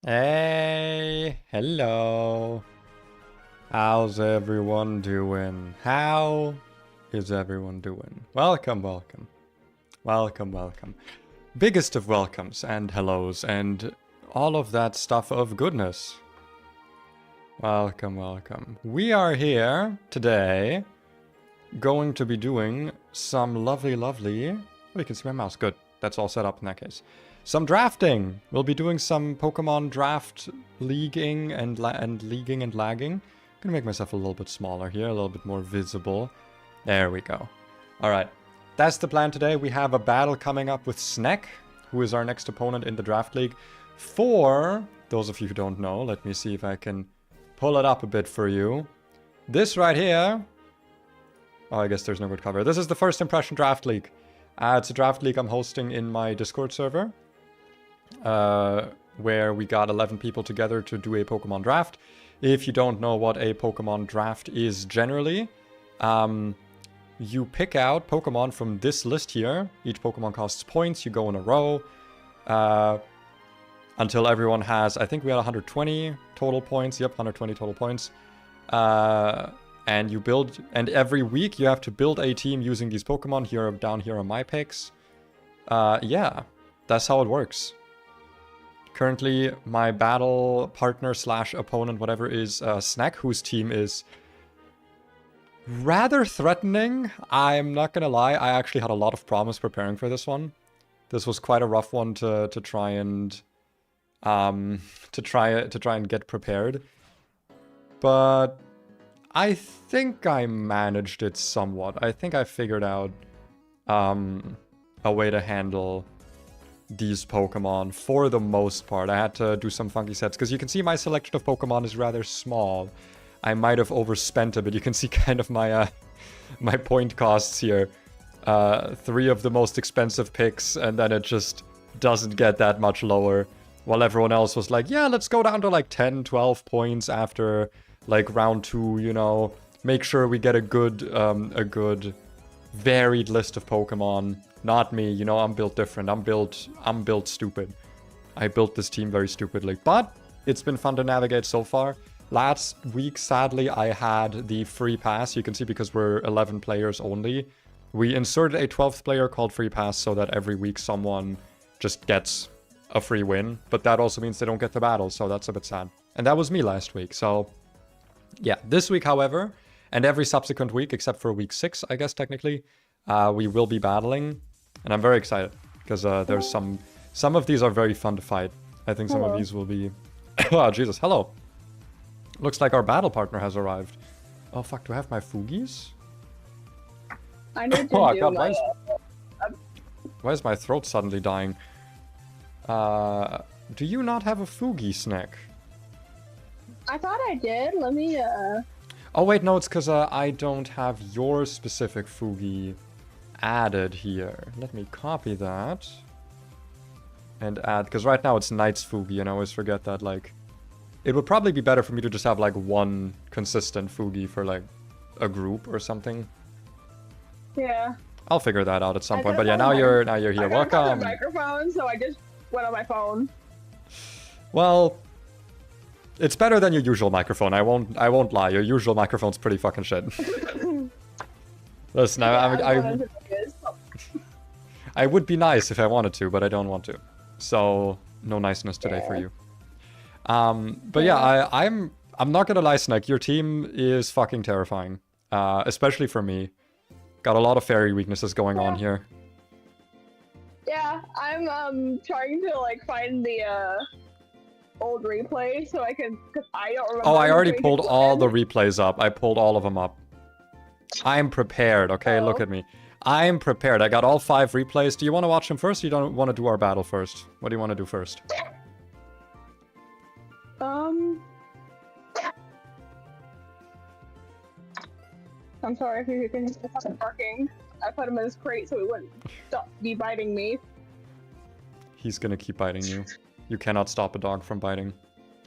Hey, hello. How's everyone doing? How is everyone doing? Welcome, welcome. Welcome, welcome. Biggest of welcomes and hellos and all of that stuff of goodness. Welcome, welcome. We are here today going to be doing some lovely... Oh, you can see my mouse. Good. That's all set up in that case. Some drafting. We'll be doing some Pokemon draft leaguing and leaguing and lagging. I'm gonna make myself a little bit smaller here, a little bit more visible. There we go. All right, that's the plan today. We have a battle coming up with SNEK, who is our next opponent in the draft league. For those of you who don't know, let me see if I can pull it up a bit for you. This right here. Oh, I guess there's no good cover. This is the First Impression Draft League. It's a draft league I'm hosting in my Discord server. Where we got 11 people together to do a Pokemon draft. If you don't know what a Pokemon draft is generally, you pick out Pokemon from this list here. Each Pokemon costs points. You go in a row until everyone has, I think we had 120 total points. Yep, 120 total points. And you build, and every week you have to build a team using these Pokemon. Here, down here are my picks. Yeah, that's how it works. Currently, my battle partner / opponent, whatever, is SNEK, whose team is rather threatening. I'm not gonna lie, I actually had a lot of problems preparing for this one. This was quite a rough one to try and get prepared. But I think I managed it somewhat. I think I figured out a way to handle these Pokemon for the most part. I had to do some funky sets because you can see my selection of Pokemon is rather small. I might have overspent a bit. You can see kind of my my point costs here. 3 of the most expensive picks, and then it just doesn't get that much lower. While everyone else was like, yeah, let's go down to like 10, 12 points after like round 2, you know. Make sure we get a good varied list of Pokemon. Not me, you know, I'm built different. I'm built stupid. I built this team very stupidly. But it's been fun to navigate so far. Last week, sadly, I had the free pass. You can see because we're 11 players only. We inserted a 12th player called free pass so that every week someone just gets a free win. But that also means they don't get the battle, so that's a bit sad. And that was me last week, so yeah. This week, however, and every subsequent week, except for week 6, I guess, technically, we will be battling. And I'm very excited, because there's some of these are very fun to fight. I think some of these will be... Oh, Jesus, hello. Looks like our battle partner has arrived. Oh, fuck, do I have my Fugis? I need to oh, do God, my... why is my throat suddenly dying? Do you not have a Fugi, SNEK? I thought I did. Let me, Oh, wait, no, it's because I don't have your specific Fugi added here. Let me copy that and add, because right now it's Knight's Fugi, and I always forget that, like, it would probably be better for me to just have like one consistent Fugi for like a group or something. Yeah. I'll figure that out at some point. But yeah, now you're here. I Welcome. got a microphone, so I just went on my phone. Well, it's better than your usual microphone. I won't lie. Your usual microphone's pretty fucking shit. Listen, Yeah, I would be nice if I wanted to, but I don't want to. So no niceness today for you. But yeah, I'm not gonna lie, SNEK. Your team is fucking terrifying, especially for me. Got a lot of fairy weaknesses going on here. Yeah, I'm trying to like find the old replay so I can, because I don't remember. Oh, I already pulled all the replays up. I pulled all of them up. I'm prepared, okay? Look at me. I'm prepared. I got all 5 replays. Do you want to watch them first, or you don't want to do our battle first? What do you want to do first? I'm sorry if you can hear something barking. I put him in his crate so he wouldn't be biting me. He's gonna keep biting you. You cannot stop a dog from biting.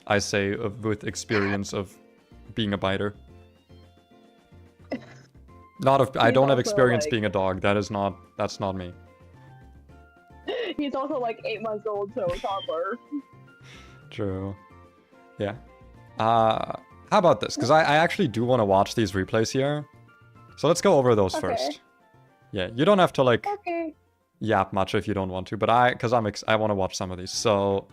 I say with experience of being a biter. I don't have experience being a dog. That's not me. He's also like 8 months old, so a toddler. True. Yeah. How about this? Because I actually do want to watch these replays here. So let's go over those first. Yeah, you don't have to like yap much if you don't want to, but I want to watch some of these. So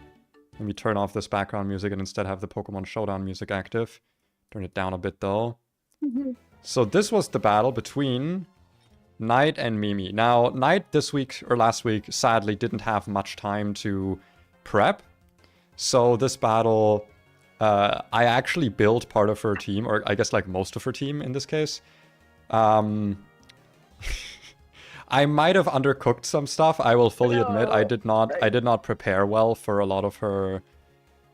let me turn off this background music and instead have the Pokemon Showdown music active. Turn it down a bit though. So this was the battle between Knight and Mimi. Now, Knight this week or last week sadly didn't have much time to prep. So this battle, I actually built part of her team, or I guess like most of her team in this case. I might have undercooked some stuff. I will fully admit I did not prepare well for a lot of her,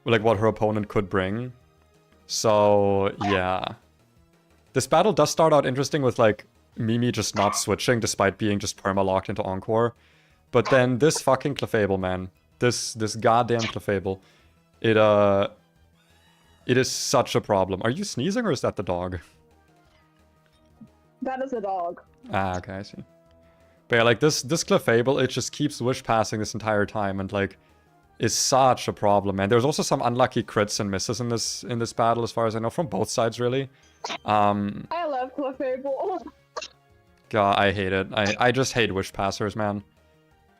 like what her opponent could bring. So yeah, this battle does start out interesting with like Mimi just not switching despite being just perma-locked into Encore. But then this fucking Clefable, man, this goddamn Clefable, it is such a problem. Are you sneezing or is that the dog? That is a dog. Ah, okay, I see. But yeah, like this Clefable, it just keeps wish passing this entire time and like is such a problem, man. There's also some unlucky crits and misses in this battle, as far as I know, from both sides really. I love Clefable. God, I hate it. I just hate wish passers, man.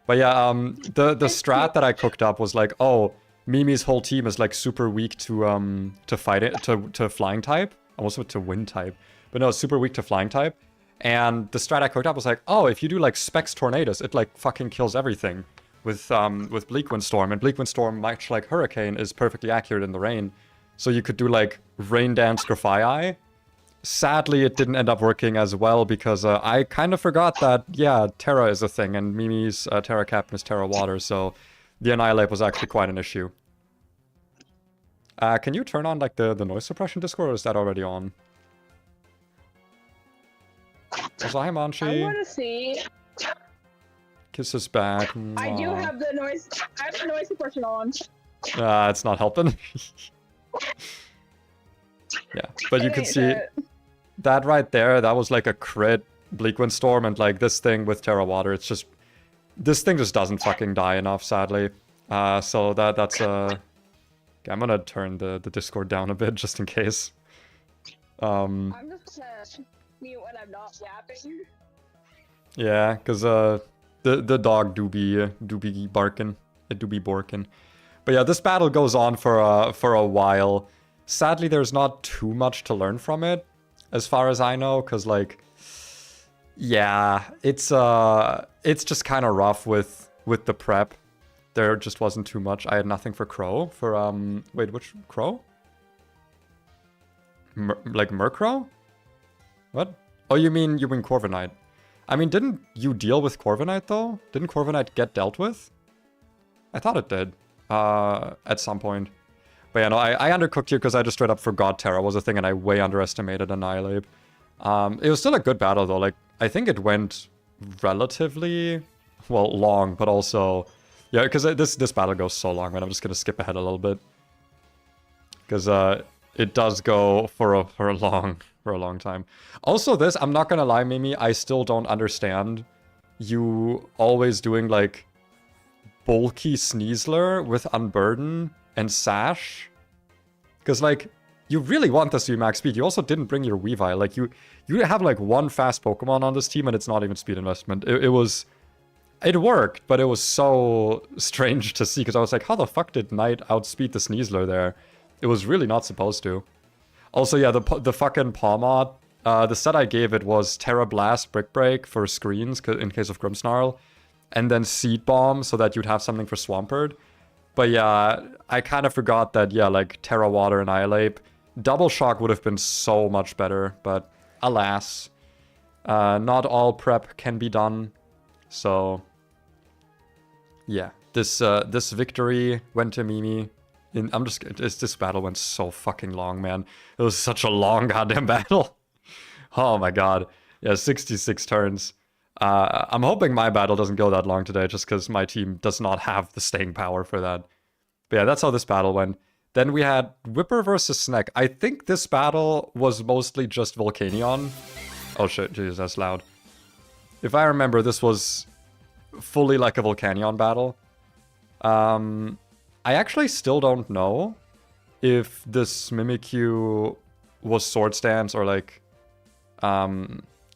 But yeah, the strat that I cooked up was like, oh, Mimi's whole team is like super weak to fight it to flying type. Almost to wind type. But no, super weak to flying type. And the strat I cooked up was like, oh, if you do like Specs Tornadoes, it like fucking kills everything with Bleak Windstorm. And Bleak Windstorm, much like Hurricane, is perfectly accurate in the rain. So you could do like Rain Dance Grafai. Sadly, it didn't end up working as well because I kind of forgot that, yeah, Terra is a thing. And Mimi's Terra Captain is Terra Water. So the Annihilate was actually quite an issue. Can you turn on like the noise suppression Discord, or is that already on? Also, hi Manchi. I want to see. Kisses back. I do have the noise. I have the noise suppression on. It's not helping. Yeah, but you can see that right there. That was like a crit Bleak Windstorm, and like this thing with Terra Water. It's just this thing just doesn't fucking die enough, sadly. So that's okay, I'm gonna turn the Discord down a bit just in case. I'm just mute when I'm not yapping. Yeah, because the dog do be barking. It do be borking. But yeah, this battle goes on for a while. Sadly, there's not too much to learn from it, as far as I know, because like, yeah, it's just kind of rough with the prep. There just wasn't too much. I had nothing for Crow. For wait, which Crow? Like Murkrow? What? Oh, you mean Corviknight? I mean, didn't you deal with Corviknight though? Didn't Corviknight get dealt with? I thought it did. At some point. But yeah, no, I undercooked here because I just straight up forgot Terra was a thing and I way underestimated Annihilate. It was still a good battle though. Like, I think it went relatively, well, long, but also, yeah, because this battle goes so long, man. I'm just gonna skip ahead a little bit. Because it does go for a long time. Also this, I'm not gonna lie, Mimi, I still don't understand you always doing like bulky Sneasler with Unburden and Sash. Because like, you really want this to be max speed. You also didn't bring your Weavile. Like you have like one fast Pokemon on this team and it's not even speed investment. It worked, but it was so strange to see because I was like, how the fuck did Knight outspeed the Sneasler there? It was really not supposed to. Also, yeah, the fucking Pawmod, the set I gave it was Terra Blast, Brick Break for screens in case of Grimmsnarl, and then Seed Bomb so that you'd have something for Swampert. But yeah, I kind of forgot that, yeah, like Terra Water and Annihilate, Double Shock would have been so much better, but alas, not all prep can be done. So, yeah, this victory went to Mimi. This battle went so fucking long, man. It was such a long goddamn battle. Oh my god. Yeah, 66 turns. I'm hoping my battle doesn't go that long today, just because my team does not have the staying power for that. But yeah, that's how this battle went. Then we had Whipper versus SNEK. I think this battle was mostly just Volcanion. Oh shit, Jesus, that's loud. If I remember, this was fully like a Volcanion battle. I actually still don't know if this Mimikyu was Sword Stance or like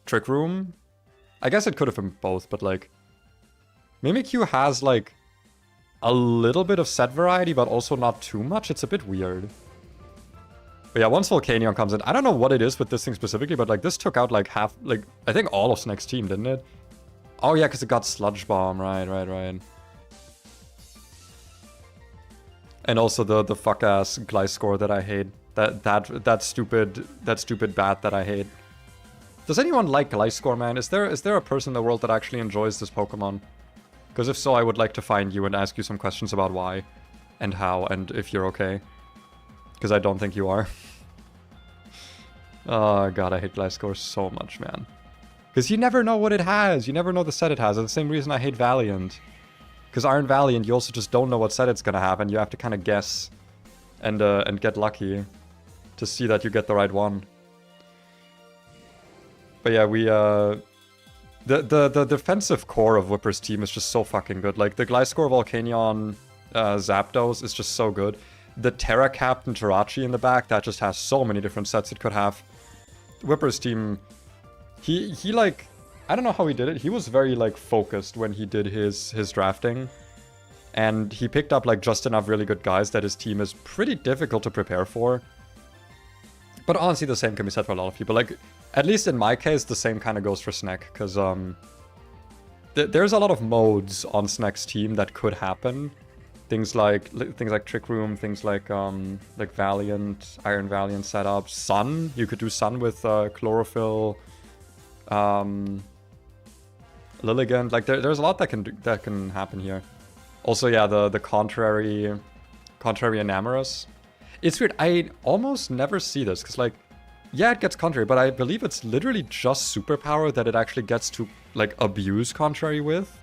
Trick Room. I guess it could have been both, but like Mimikyu has like a little bit of set variety, but also not too much. It's a bit weird. But yeah, once Volcanion comes in, I don't know what it is with this thing specifically, but like this took out like half, like I think all of SNEK's team, didn't it? Oh yeah, because it got Sludge Bomb, right. And also the fuck ass Gliscor that I hate. That stupid bat that I hate. Does anyone like Gliscor, man? Is there a person in the world that actually enjoys this Pokemon? Because if so, I would like to find you and ask you some questions about why and how and if you're okay. Because I don't think you are. Oh god, I hate Gliscor so much, man. Because you never know what it has. You never know the set it has. It's the same reason I hate Valiant. Because Iron Valiant, you also just don't know what set it's gonna have, and you have to kind of guess and get lucky to see that you get the right one. But yeah, we the defensive core of Whipper's team is just so fucking good. Like the Gliscor, Volcanion, Zapdos is just so good. The Terra Captain Jirachi in the back, that just has so many different sets it could have. Whipper's team, he like, I don't know how he did it. He was very like focused when he did his drafting. And he picked up like just enough really good guys that his team is pretty difficult to prepare for. But honestly, the same can be said for a lot of people. Like, at least in my case, the same kind of goes for SNEK. Because there's a lot of modes on SNEK's team that could happen. Things like Trick Room, things like Valiant, Iron Valiant setup, Sun. You could do Sun with Chlorophyll, Lilligant. Like there's a lot that can happen here. Also, yeah, the contrary Enamorous. It's weird. I almost never see this because, like, yeah, it gets contrary, but I believe it's literally just superpower that it actually gets to like abuse contrary with.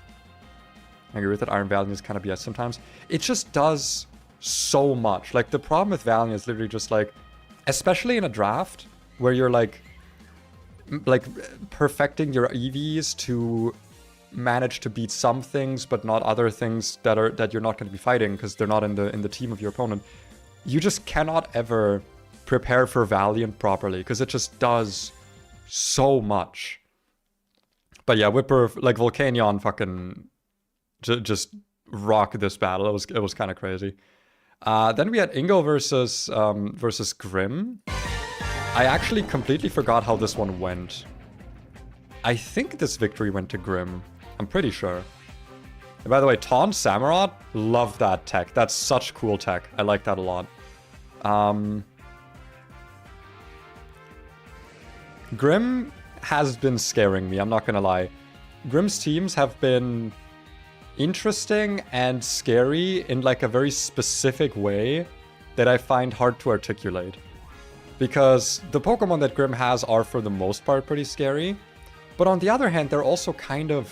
I agree with it. Iron Valiant is kind of BS sometimes. It just does so much. Like, the problem with Valiant is literally just, like, especially in a draft where you're, like perfecting your EVs to manage to beat some things, but not other things that you're not going to be fighting because they're not in the team of your opponent. You just cannot ever prepare for Valiant properly because it just does so much. But yeah, Whipper, like, Volcanion fucking just rock this battle. It was kind of crazy. Then we had Ingo versus Grim. I actually completely forgot how this one went. I think this victory went to Grim. I'm pretty sure. And by the way, Taunt Samurott, love that tech. That's such cool tech. I like that a lot. Grim has been scaring me, I'm not gonna lie. Grim's teams have been interesting and scary in like a very specific way that I find hard to articulate. Because the Pokemon that Grim has are for the most part pretty scary. But on the other hand, they're also kind of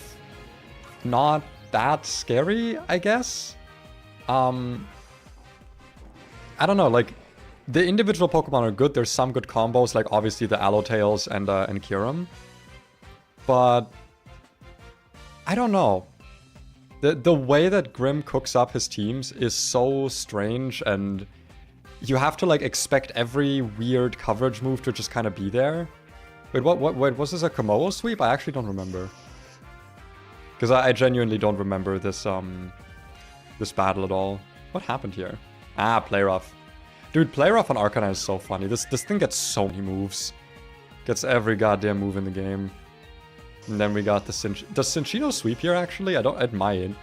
not that scary, I guess. I don't know, like, the individual Pokemon are good. There's some good combos, like obviously the Allotales and Kyurem. But I don't know. The way that Grim cooks up his teams is so strange, and you have to like expect every weird coverage move to just kind of be there. Wait, wait, was this a Komodo sweep? I actually don't remember. Because I genuinely don't remember this this battle at all. What happened here? Ah, Play Rough. Dude, Play Rough on Arcanine is so funny. This thing gets so many moves. Gets every goddamn move in the game. And then we got the Cinch... Does Cinccino sweep here, actually? It might.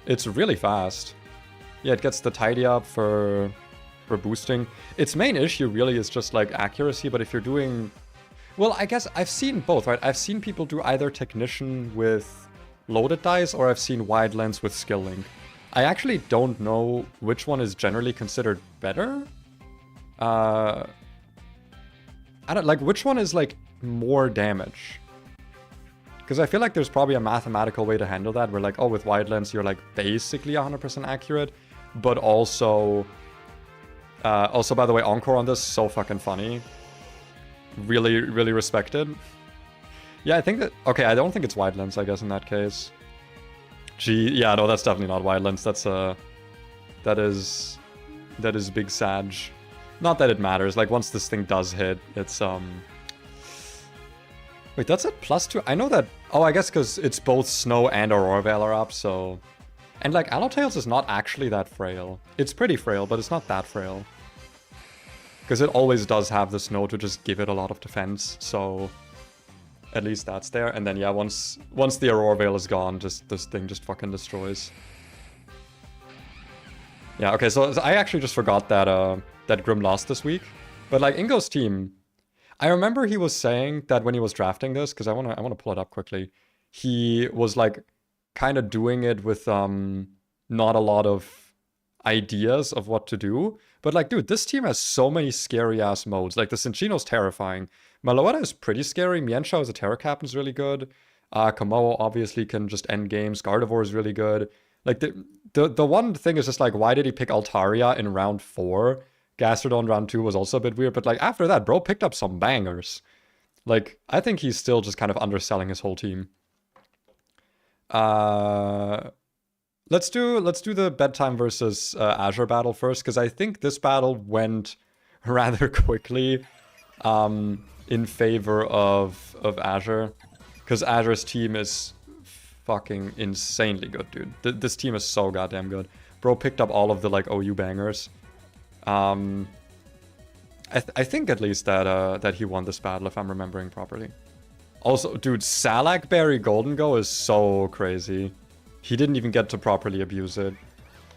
It's really fast. Yeah, it gets the Tidy Up for boosting. Its main issue really is just, like, accuracy, but if you're doing... Well, I guess I've seen both, right? I've seen people do either Technician with loaded dice, or I've seen Wide Lens with Skill Link. I actually don't know which one is generally considered better. I don't... Like, which one is, like, more damage? Because I feel like there's probably a mathematical way to handle that, where like, oh, with Wide Lens, you're like basically 100% accurate, but also, by the way, Encore on this, so fucking funny. Really, really respected. Yeah, I think that, okay, I don't think it's Wide Lens, I guess, in that case. Gee, yeah, no, that's definitely not Wide Lens, that's That is big Sag. Not that it matters. Like, once this thing does hit, it's, Wait, that's at +2? I know that... Oh, I guess because it's both Snow and Aurora Veil are up, so... And, like, Allowtails is not actually that frail. It's pretty frail, but it's not that frail. Because it always does have the Snow to just give it a lot of defense, so... At least that's there. And then, yeah, once the Aurora Veil is gone, just this thing just fucking destroys. Yeah, okay, so I actually just forgot that, that Grim lost this week. But, like, Ingo's team... I remember he was saying that when he was drafting this, because I wanna pull it up quickly, he was like kind of doing it with not a lot of ideas of what to do. But like, dude, this team has so many scary ass modes. Like the Cinchino's terrifying. Maloetta is pretty scary. Mienshao as a Terra Captain is really good. Komodo obviously can just end games. Gardevoir is really good. Like the one thing is just like, why did he pick Altaria in round 4? Gastrodon round 2 was also a bit weird, but like after that, bro picked up some bangers. Like, I think he's still just kind of underselling his whole team. Let's do the Bedtime versus Azure battle first, because I think this battle went rather quickly in favor of Azure. Because Azure's team is fucking insanely good, dude. This team is so goddamn good. Bro picked up all of the like OU bangers. I think at least that he won this battle, if I'm remembering properly. Also, dude, Salakberry Golden Go is so crazy. He didn't even get to properly abuse it.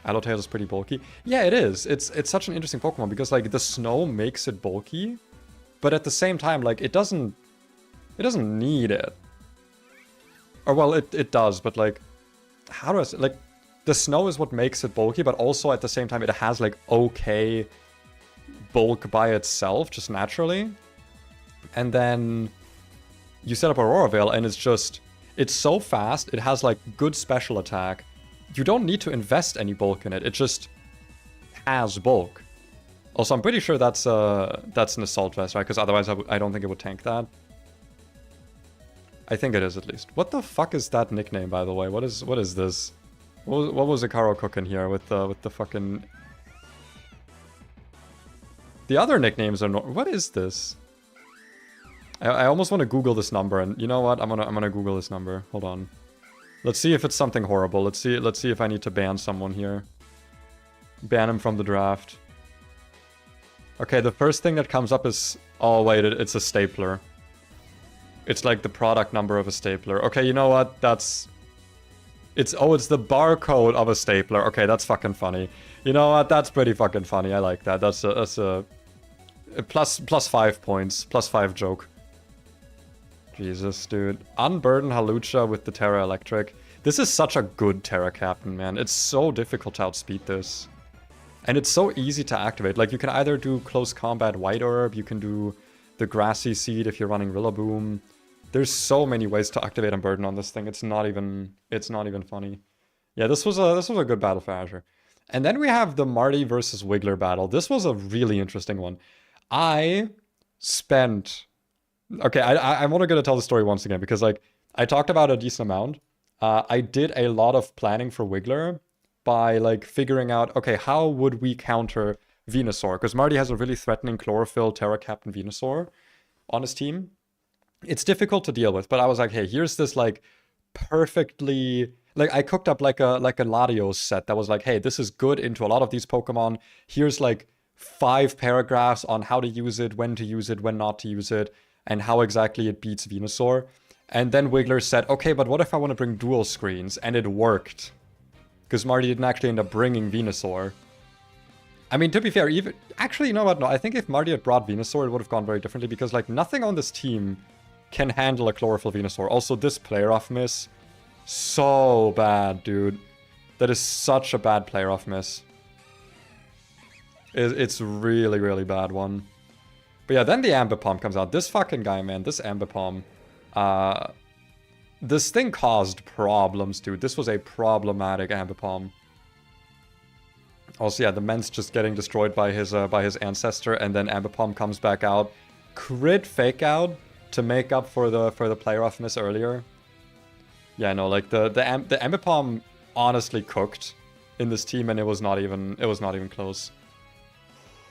Allowtail is pretty bulky. Yeah, it is. It's such an interesting Pokemon because like the snow makes it bulky, but at the same time, like it doesn't need it. Or well, it does, but like, how do I say, like, the snow is what makes it bulky, but also at the same time, it has like okay bulk by itself, just naturally. And then you set up Aurora Veil and it's so fast, it has like good special attack. You don't need to invest any bulk in it, it just has bulk. Also, I'm pretty sure that's an Assault Vest, right? Because otherwise I don't think it would tank that. I think it is at least. What the fuck is that nickname, by the way? What is this? What was Ikaro cooking here with the fucking... The other nicknames are not... What is this? I almost want to Google this number, and you know what? I'm gonna Google this number. Hold on. Let's see if it's something horrible. Let's see if I need to ban someone here. Ban him from the draft. Okay, the first thing that comes up is... Oh wait, it's a stapler. It's like the product number of a stapler. Okay, you know what? It's the barcode of a stapler. Okay, that's fucking funny. You know what? That's pretty fucking funny. I like that. That's a plus 5 points. Plus 5 joke. Jesus, dude. Unburden Halucha with the Terra Electric. This is such a good Terra Captain, man. It's so difficult to outspeed this. And it's so easy to activate. Like, you can either do Close Combat White Herb, you can do the Grassy Seed if you're running Rillaboom. There's so many ways to activate Unburden on this thing. It's not even funny. Yeah, this was a good battle for Azure. And then we have the Marty versus Wiggler battle. This was a really interesting one. I spent... Okay, I'm only going to tell the story once again because, like, I talked about a decent amount. I did a lot of planning for Wiggler by, like, figuring out, okay, how would we counter Venusaur? Because Marty has a really threatening Chlorophyll Terra Captain Venusaur on his team. It's difficult to deal with, but I was like, hey, here's this, like, perfectly... Like, I cooked up, like a Latios set that was like, hey, this is good into a lot of these Pokemon. Here's, like, 5 paragraphs on how to use it, when not to use it, and how exactly it beats Venusaur. And then Wiggler said, okay, but what if I want to bring dual screens? And it worked. Because Marty didn't actually end up bringing Venusaur. I mean, to be fair, even... Actually, you know what? No, I think if Marty had brought Venusaur, it would have gone very differently. Because, like, nothing on this team can handle a Chlorophyll Venusaur. Also, this player-off miss... So bad, dude. That is such a bad player-off miss. It's really, really bad one. But yeah, then the Ambipom comes out. This fucking guy, man. This Ambipom. This thing caused problems, dude. This was a problematic Ambipom. Also, yeah, the Mence just getting destroyed by his ancestor, and then Ambipom comes back out. Crit fake out to make up for the player-off miss earlier. Yeah, no, like the Ambipom honestly cooked in this team, and it was not even close.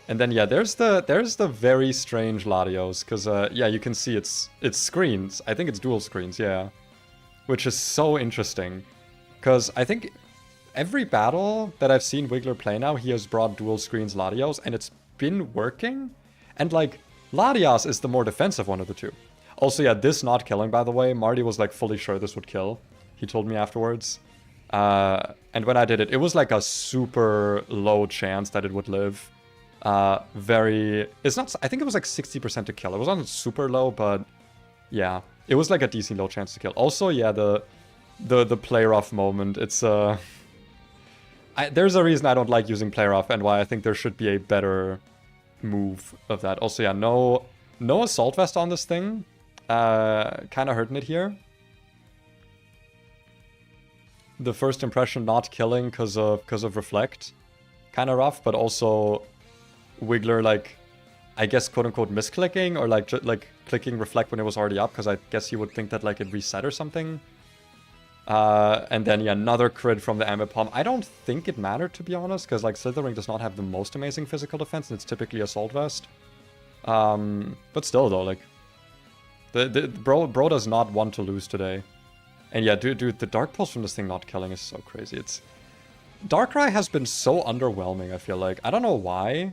And then yeah, there's the very strange Latios, because yeah, you can see it's screens. I think it's dual screens, yeah, which is so interesting, because I think every battle that I've seen Wiggler play now, he has brought dual screens Latios, and it's been working. And like Latias is the more defensive one of the two. Also, yeah, this not killing, by the way, Marty was like fully sure this would kill. He told me afterwards. And when I did it, it was like a super low chance that it would live. It's not, I think it was like 60% to kill. It wasn't super low, but yeah, it was like a decent low chance to kill. Also, yeah, the play rough moment, it's, there's a reason I don't like using play rough and why I think there should be a better move of that. Also, yeah, no assault vest on this thing. Kind of hurting it here. The first impression not killing because of reflect, kind of rough, but also Wiggler, like, I guess quote unquote misclicking, or like clicking reflect when it was already up, because I guess you would think that like it reset or something. And then yeah, another crit from the Ambit Palm. I don't think it mattered, to be honest, because like Slithering does not have the most amazing physical defense, and it's typically assault vest. But still though, like the bro does not want to lose today. And yeah, dude, the Dark Pulse from this thing not killing is so crazy. It's Darkrai has been so underwhelming, I feel like. I don't know why,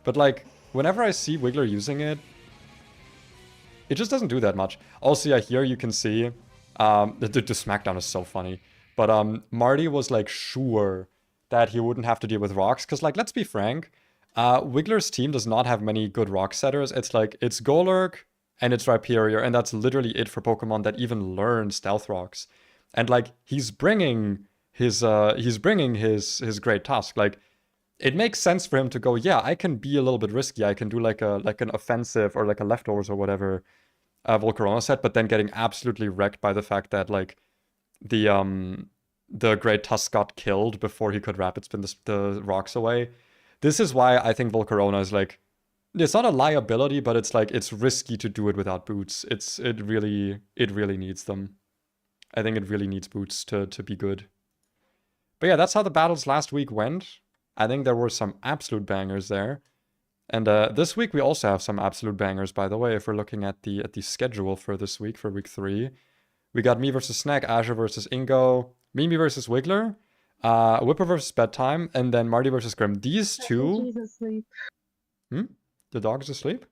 but like whenever I see Wiggler using it, it just doesn't do that much. Also, yeah, here you can see the Smackdown is so funny. But Marty was like sure that he wouldn't have to deal with rocks, because like, let's be frank, Wiggler's team does not have many good rock setters. It's like, it's Golurk and it's Rhyperior, and that's literally it for Pokemon that even learn Stealth Rocks. And like, he's bringing his Great Tusk. Like, it makes sense for him to go, yeah, I can be a little bit risky. I can do like an offensive or like a leftovers or whatever Volcarona set, but then getting absolutely wrecked by the fact that like the Great Tusk got killed before he could rapid spin the rocks away. This is why I think Volcarona is like, it's not a liability, but it's like, it's risky to do it without boots. It really needs them. I think it really needs boots to be good. But yeah, that's how the battles last week went. I think there were some absolute bangers there. And this week we also have some absolute bangers, by the way, if we're looking at the schedule for this week, for week 3. We got me versus SNEK, Azure versus Ingo, Mimi versus Wiggler, Whipper versus Bedtime, and then Marty versus Grim. These two... He's asleep. The dog's asleep?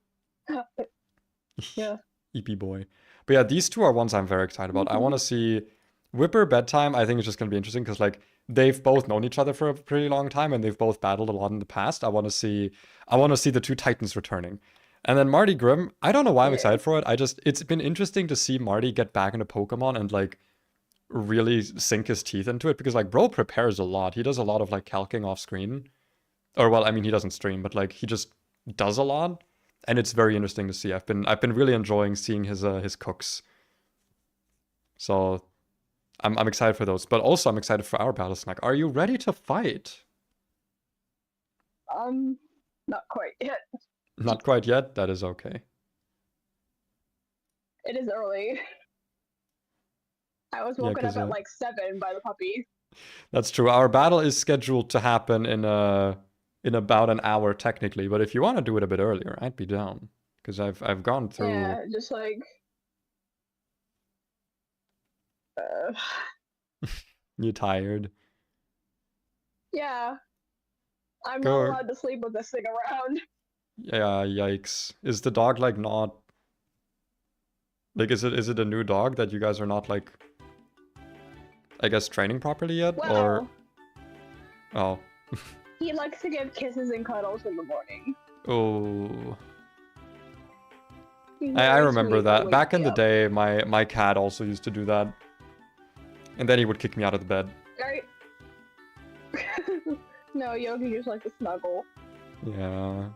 Yeah. EP boy. But yeah, these two are ones I'm very excited about. I want to see Whipper, Bedtime. I think it's just going to be interesting because like they've both known each other for a pretty long time and they've both battled a lot in the past. I want to see the two Titans returning. And then Marty Grimm, I don't know why I'm excited for it. It's been interesting to see Marty get back into Pokemon and like really sink his teeth into it, because like bro prepares a lot. He does a lot of like calcing off screen. Or well, I mean, he doesn't stream, but like he just does a lot, and it's very interesting to see. I've been really enjoying seeing his cooks. So I'm excited for those, but also I'm excited for our battle snack. Are you ready to fight? Not quite yet. Not quite yet? That is okay. It is early. I was woken up at like 7 by the puppy. That's true. Our battle is scheduled to happen in about an hour technically, but if you want to do it a bit earlier, I'd be down, because I've gone through. Yeah, just like. You tired? Yeah. I'm not allowed to sleep with this thing around. Yeah, yikes. Is the dog like not... Like, is it a new dog that you guys are not like, I guess, training properly yet? Well, or... Oh. He likes to give kisses and cuddles in the morning. Oh. I remember that. Back in the day, my cat also used to do that. And then he would kick me out of the bed. Right. No, Yogi just like to snuggle. Yeah.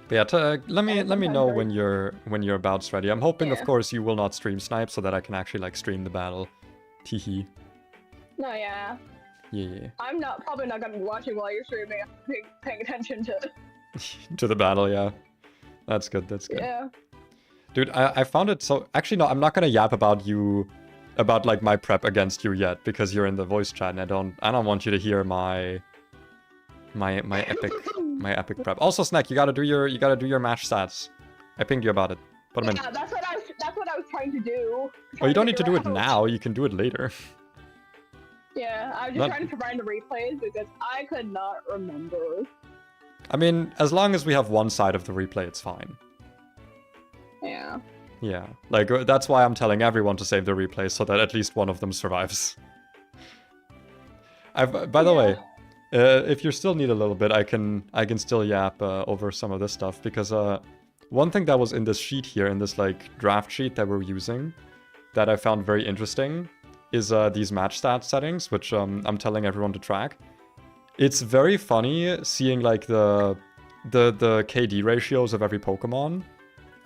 But yeah, let me know when your bout's ready. I'm hoping, of course, you will not stream snipe so that I can actually like stream the battle. Teehee. No, yeah. Yeah. I'm probably not gonna be watching while you're streaming. I'm paying attention to to the battle. Yeah. That's good. That's good. Yeah. Dude, I found it so... Actually, no, I'm not gonna yap about you about like my prep against you yet because you're in the voice chat and I don't want you to hear my epic prep. Also, SNEK, you gotta do your match stats. I pinged you about it. Put them in. Yeah, that's what I was trying to do. Oh, you don't need to do it now. You can do it later. Yeah, I was just trying to combine the replays because I could not remember. I mean, as long as we have one side of the replay, it's fine. Yeah. Yeah, like that's why I'm telling everyone to save the replays so that at least one of them survives. By the way, if you still need a little bit, I can still yap over some of this stuff because one thing that was in this sheet here, in this like draft sheet that we're using, that I found very interesting, is these match stat settings, which I'm telling everyone to track. It's very funny seeing like the KD ratios of every Pokemon,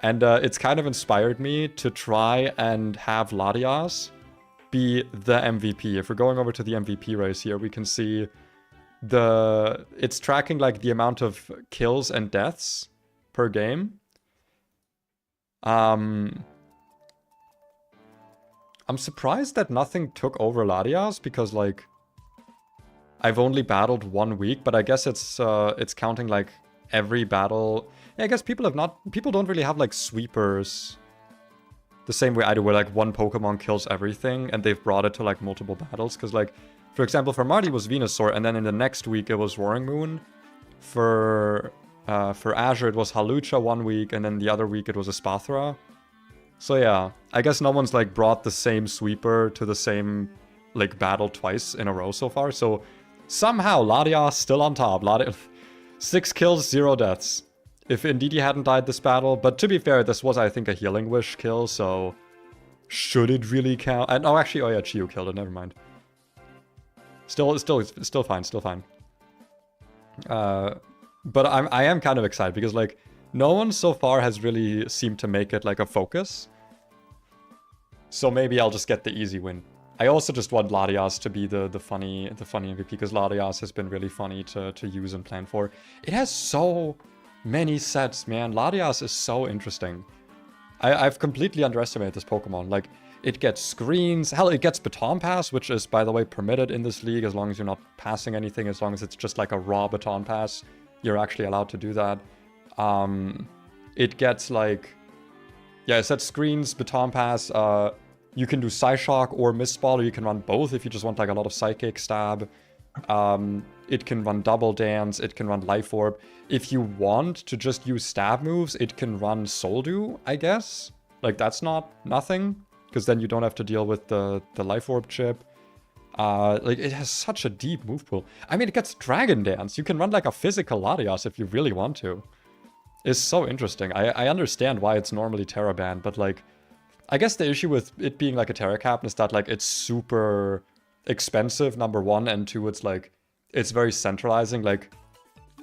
and it's kind of inspired me to try and have Latias be the MVP. If we're going over to the MVP race here, we can see it's tracking like the amount of kills and deaths per game. I'm surprised that nothing took over Latias because like I've only battled 1 week, but I guess it's counting like every battle. Yeah, I guess people don't really have like sweepers the same way I do, where like one Pokemon kills everything and they've brought it to like multiple battles. Because like, for example, for Marty was Venusaur, and then in the next week it was Roaring Moon. For Azure it was Hawlucha 1 week, and then the other week it was Espathra. So yeah, I guess no one's like brought the same sweeper to the same like battle twice in a row so far. So somehow Latias still on top. 6 kills, 0 deaths. If Indeedee hadn't died this battle, but to be fair, this was I think a Healing Wish kill, so should it really count? And oh, actually, oh yeah, Chiyu killed it. Never mind. Still fine. But I am kind of excited because like no one so far has really seemed to make it like a focus. So maybe I'll just get the easy win. I also just want Latias to be the funny MVP because Latias has been really funny to use and plan for. It has so many sets, man. Latias is so interesting. I've completely underestimated this Pokemon. Like, it gets screens. Hell, it gets Baton Pass, which is, by the way, permitted in this league as long as you're not passing anything. As long as it's just like a raw Baton Pass, you're actually allowed to do that. It gets like... Yeah, it sets screens, Baton Pass. You can do Psyshock or Mist Ball, or you can run both if you just want like a lot of Psychic Stab. It can run Double Dance, it can run Life Orb. If you want to just use stab moves, it can run Soul Dew, I guess. Like, that's nothing, because then you don't have to deal with the Life Orb chip. Like, it has such a deep move pool. I mean, it gets Dragon Dance. You can run like a physical Latias if you really want to. It's so interesting. I understand why it's normally Terra banned, but like, I guess the issue with it being like a Terra Cap is that like it's super expensive, number one, and two, it's like, it's very centralizing. Like,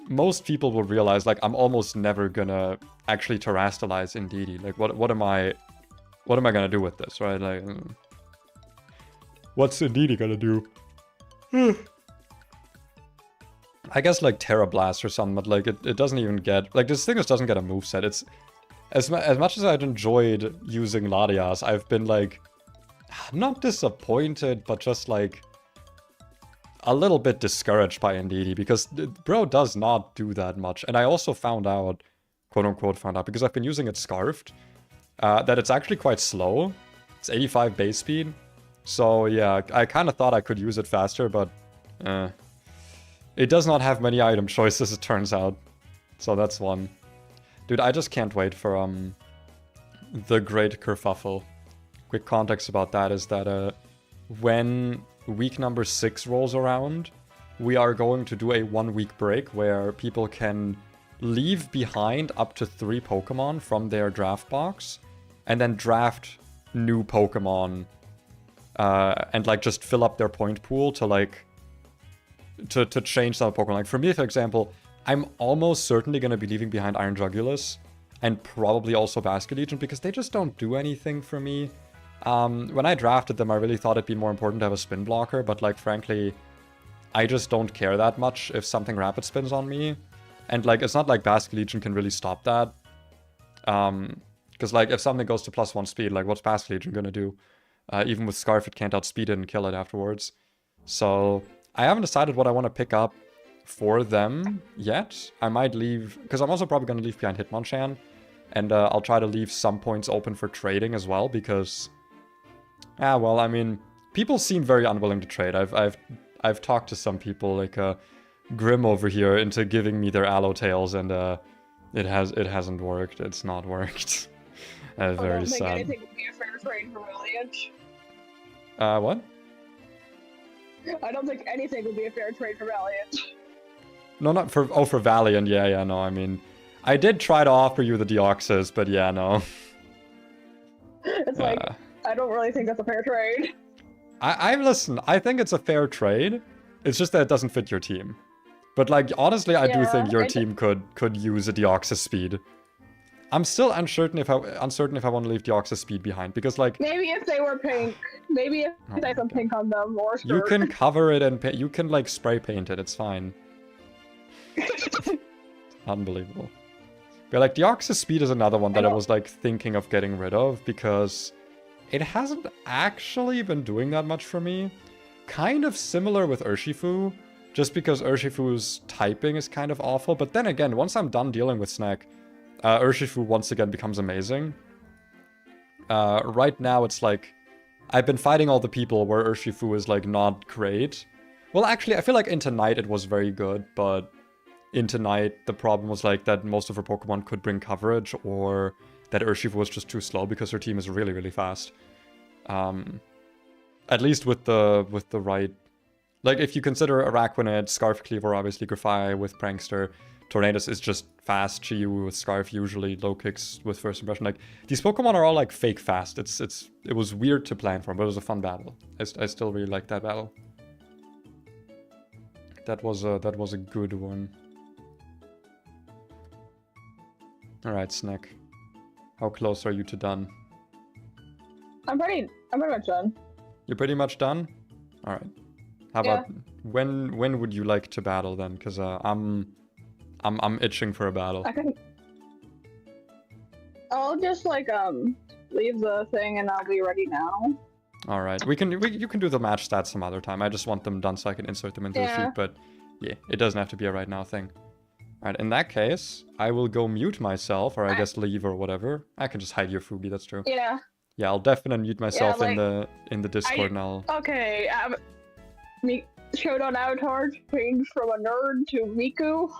most people will realize, like, I'm almost never gonna actually terrestrialize Indeedee. Like, what am I gonna do with this, right? Like, what's Indeedee gonna do? I guess, like, Terra Blast or something, but, like, it doesn't even get... Like, this thing just doesn't get a moveset. It's... As much as I'd enjoyed using Latias, I've been, like, not disappointed, but just, like, a little bit discouraged by Indeedee, because bro does not do that much. And I also found out, quote-unquote found out, because I've been using it Scarfed, that it's actually quite slow. It's 85 base speed. So, yeah, I kind of thought I could use it faster, but... It does not have many item choices, it turns out. So that's one. Dude, I just can't wait for the Great Kerfuffle. Quick context about that is that when week number 6 rolls around, we are going to do a 1-week break where people can leave behind up to 3 Pokemon from their draft box and then draft new Pokemon and like just fill up their point pool to like to change some Pokemon. Like for me, for example, I'm almost certainly going to be leaving behind Iron Jugulus and probably also Basket Legion because they just don't do anything for me. When I drafted them, I really thought it'd be more important to have a spin blocker, but like frankly, I just don't care that much if something rapid spins on me. And like, it's not like Basket Legion can really stop that. Because like, if something goes to +1 speed, like what's Basket Legion gonna do? Even with Scarf, it can't outspeed it and kill it afterwards. So I haven't decided what I want to pick up for them yet. I might leave, because I'm also probably going to leave behind Hitmonchan. And I'll try to leave some points open for trading as well, because... well, I mean, people seem very unwilling to trade. I've talked to some people, like Grim over here, into giving me their Aloe Tails, and it hasn't worked. It's not worked. Very sad. I don't think anything would be a fair trade for Valiant. What? I don't think anything would be a fair trade for Valiant. No, not for... Oh, for Valiant. Yeah, no, I mean... I did try to offer you the Deoxys, but yeah, no. It's like, I don't really think that's a fair trade. Listen, I think it's a fair trade. It's just that it doesn't fit your team. But, like, honestly, I do think your team could use a Deoxys speed. I'm still uncertain if I want to leave Deoxys speed behind, because, like... Maybe if they were pink. Maybe if they had some pink on them, or... You can cover it and you can, like, spray paint it. It's fine. Unbelievable. But, like, Deoxys speed is another one that I was, like, thinking of getting rid of, because it hasn't actually been doing that much for me. Kind of similar with Urshifu, just because Urshifu's typing is kind of awful. But then again, once I'm done dealing with SNEK, Urshifu once again becomes amazing. Right now, it's like, I've been fighting all the people where Urshifu is, like, not great. Well, actually, I feel like into Night it was very good, but... Into Night, the problem was like that most of her Pokemon could bring coverage, or that Urshifu was just too slow because her team is really, really fast. At least with the right... Like, if you consider Araquanid, Scarf Cleaver, obviously, Grafai with Prankster, Tornadus is just fast, Chiyu with Scarf usually, low kicks with First Impression. Like, these Pokemon are all, like, fake fast. It was weird to plan for, but it was a fun battle. I still really liked that battle. That was a good one. Alright, SNEK. How close are you to done? I'm pretty much done. You're pretty much done? Alright. How about when would you like to battle then? Because I'm itching for a battle. I'll just like leave the thing and I'll be ready now. Alright. You can do the match stats some other time. I just want them done so I can insert them into the sheet, but yeah, it doesn't have to be a right now thing. Alright, in that case, I will go mute myself, or I guess leave or whatever. I can just hide your Fugi, that's true. Yeah. Yeah, I'll definitely mute myself in the Discord and I'll... Okay, Showdown Avatar changed from a nerd to Miku.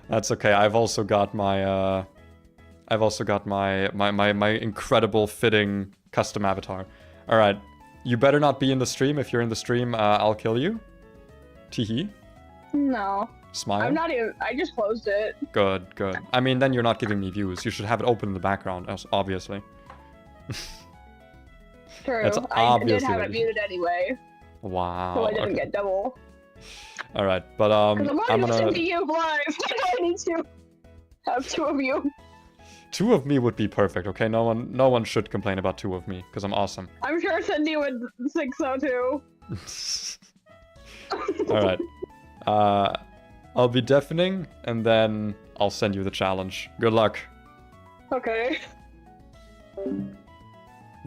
That's okay, I've also got my my incredible fitting custom avatar. Alright, you better not be in the stream. If you're in the stream, I'll kill you. Teehee. No. Smile. I'm not even. I just closed it. Good. I mean, then you're not giving me views. You should have it open in the background, obviously. True. That's I did have it muted anyway. Wow. So I didn't get double. All right, but I'm gonna listen to you live. I need to have two of you. Two of me would be perfect. Okay, no one should complain about two of me because I'm awesome. I'm sure Cindy would think so too. Alright. I'll be deafening, and then I'll send you the challenge. Good luck. Okay.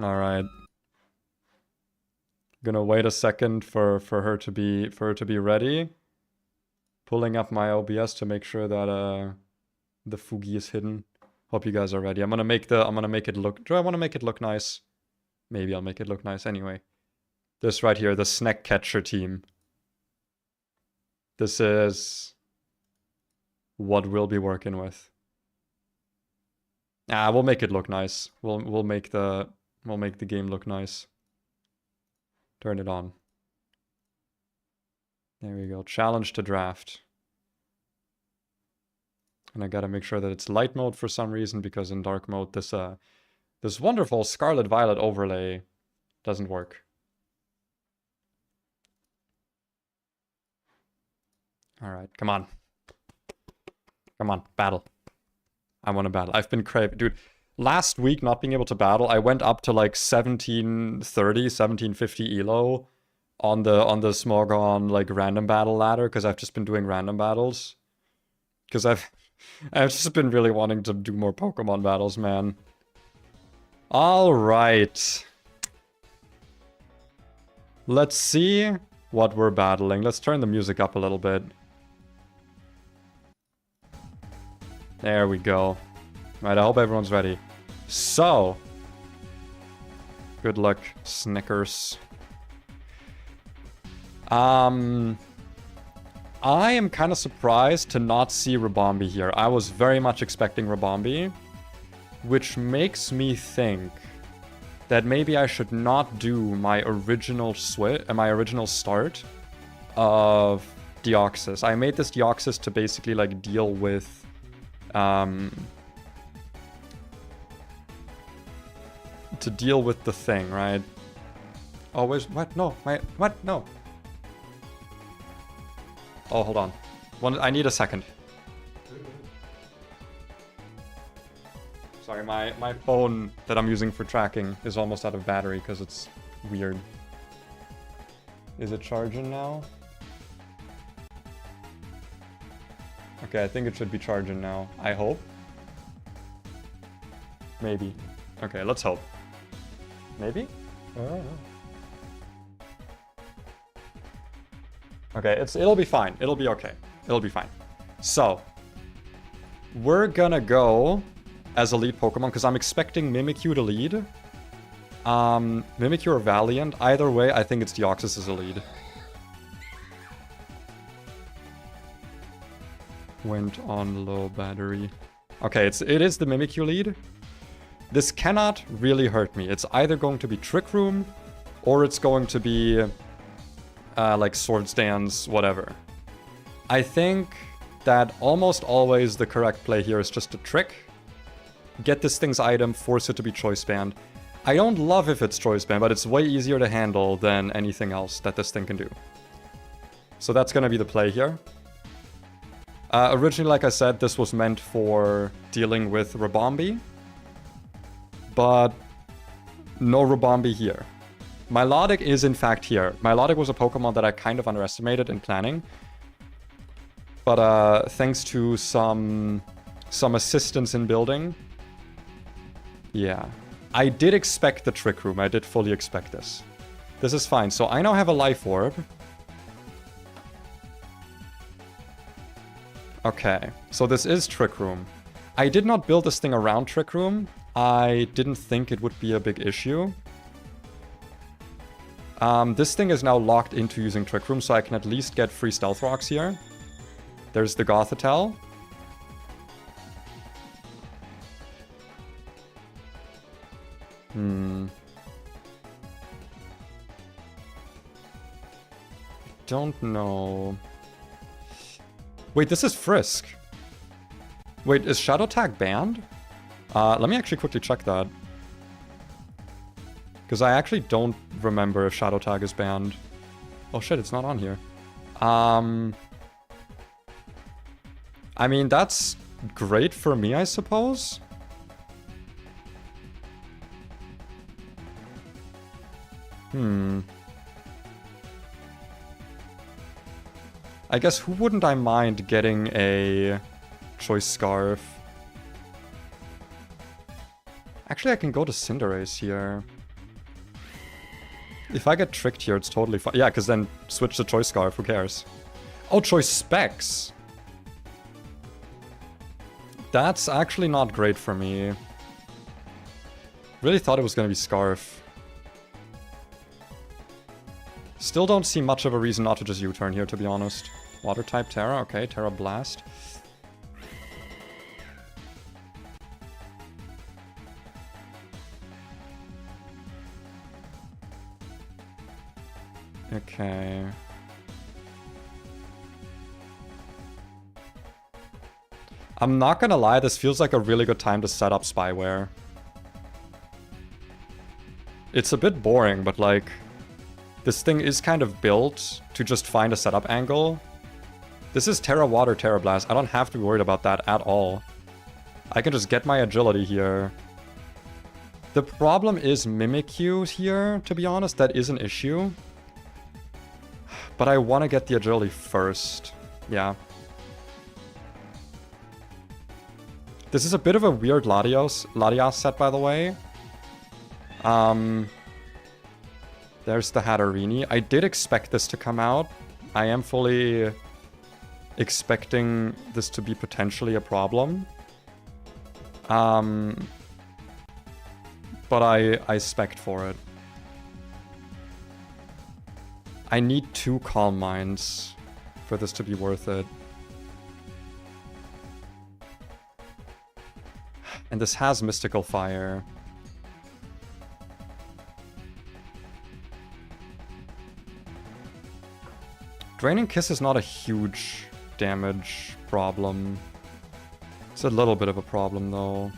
Alright. Gonna wait a second for her to be ready. Pulling up my OBS to make sure that the Fugi is hidden. Hope you guys are ready. I'm gonna make it look... Do I want to make it look nice? Maybe I'll make it look nice anyway. This right here, the SNEK catcher team. This is what we'll be working with. We'll make it look nice. We'll make the game look nice. Turn it on. There we go. Challenge to draft. And I gotta make sure that it's light mode for some reason, because in dark mode this wonderful Scarlet Violet overlay doesn't work. Alright, come on. Come on, battle. I want to battle. I've been craving... Dude, last week not being able to battle, I went up to like 1730, 1750 elo on the Smogon like random battle ladder, because I've just been doing random battles. Because I've just been really wanting to do more Pokemon battles, man. All right. Let's see what we're battling. Let's turn the music up a little bit. There we go. Right, I hope everyone's ready. So, good luck, Snickers. I am kind of surprised to not see Rabombi here. I was very much expecting Rabombi, which makes me think that maybe I should not do my original start of Deoxys. I made this Deoxys to basically like deal with the thing, right? Always what? No, what? No. Oh, hold on. I need a second. Sorry, my phone that I'm using for tracking is almost out of battery because it's weird. Is it charging now? Okay, I think it should be charging now. I hope. Maybe. Okay, let's hope. Maybe? I don't know. Okay, it'll be fine. It'll be okay. It'll be fine. So, we're gonna go as a lead Pokemon, because I'm expecting Mimikyu to lead. Mimikyu or Valiant. Either way, I think it's Deoxys as a lead. Went on low battery. Okay, it is the Mimikyu lead. This cannot really hurt me. It's either going to be Trick Room, or it's going to be like Swords Dance, whatever. I think that almost always the correct play here is just a Trick. Get this thing's item, force it to be Choice Band. I don't love if it's Choice Band, but it's way easier to handle than anything else that this thing can do. So that's gonna be the play here. Originally, like I said, this was meant for dealing with Rabombi, but no Rabombi here. Milotic is in fact here. Milotic was a Pokemon that I kind of underestimated in planning, but thanks to some assistance in building, yeah. I did expect the Trick Room. I did fully expect this. This is fine. So I now have a Life Orb. Okay, so this is Trick Room. I did not build this thing around Trick Room. I didn't think it would be a big issue. This thing is now locked into using Trick Room, so I can at least get free Stealth Rocks here. There's the Gothitelle. Don't know. Wait, this is Frisk. Wait, is Shadow Tag banned? Let me actually quickly check that. Because I actually don't remember if Shadow Tag is banned. Oh shit, it's not on here. I mean, that's great for me, I suppose. I guess who wouldn't I mind getting a Choice Scarf? Actually, I can go to Cinderace here. If I get tricked here, it's totally fine. Yeah, because then switch to Choice Scarf, who cares? Oh, Choice Specs! That's actually not great for me. Really thought it was going to be Scarf. Still don't see much of a reason not to just U-turn here, to be honest. Water type Terra, okay, Terra Blast. Okay. I'm not gonna lie, this feels like a really good time to set up Spyware. It's a bit boring, but like, this thing is kind of built to just find a setup angle. This is Terra Water, Terra Blast. I don't have to be worried about that at all. I can just get my agility here. The problem is Mimikyu here, to be honest. That is an issue. But I want to get the agility first. Yeah. This is a bit of a weird Latios set, by the way. There's the Hatterini. I did expect this to come out. I am fully expecting this to be potentially a problem. But I spec'd for it. I need 2 Calm Minds for this to be worth it. And this has Mystical Fire. Draining Kiss is not a huge damage problem. It's a little bit of a problem, though.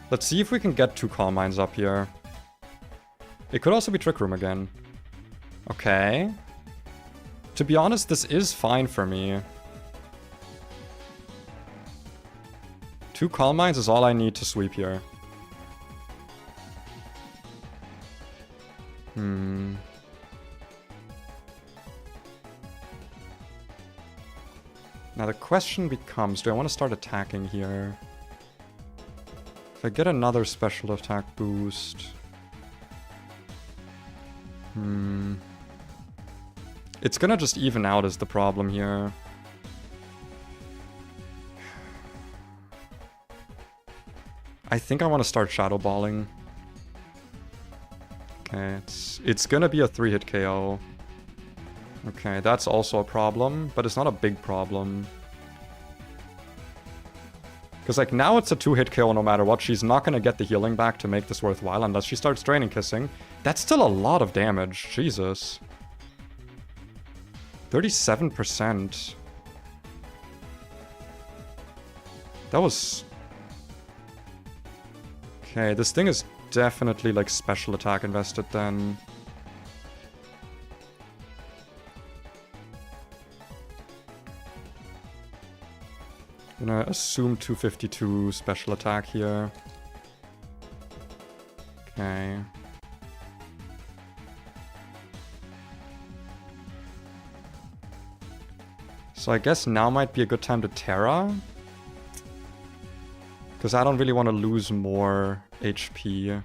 Let's see if we can get 2 Calm Minds up here. It could also be Trick Room again. Okay. To be honest, this is fine for me. 2 Calm Minds is all I need to sweep here. Now the question becomes, do I want to start attacking here? If I get another special attack boost... It's gonna just even out is the problem here. I think I want to start Shadow Balling. Okay, it's gonna be a 3-hit KO. Okay, that's also a problem, but it's not a big problem. Because, like, now it's a 2-hit KO no matter what. She's not gonna get the healing back to make this worthwhile unless she starts Draining Kissing. That's still a lot of damage. Jesus. 37%. That was... Okay, this thing is definitely, like, special attack invested then. I'm gonna assume 252 special attack here. Okay. So I guess now might be a good time to Terra. Because I don't really want to lose more HP.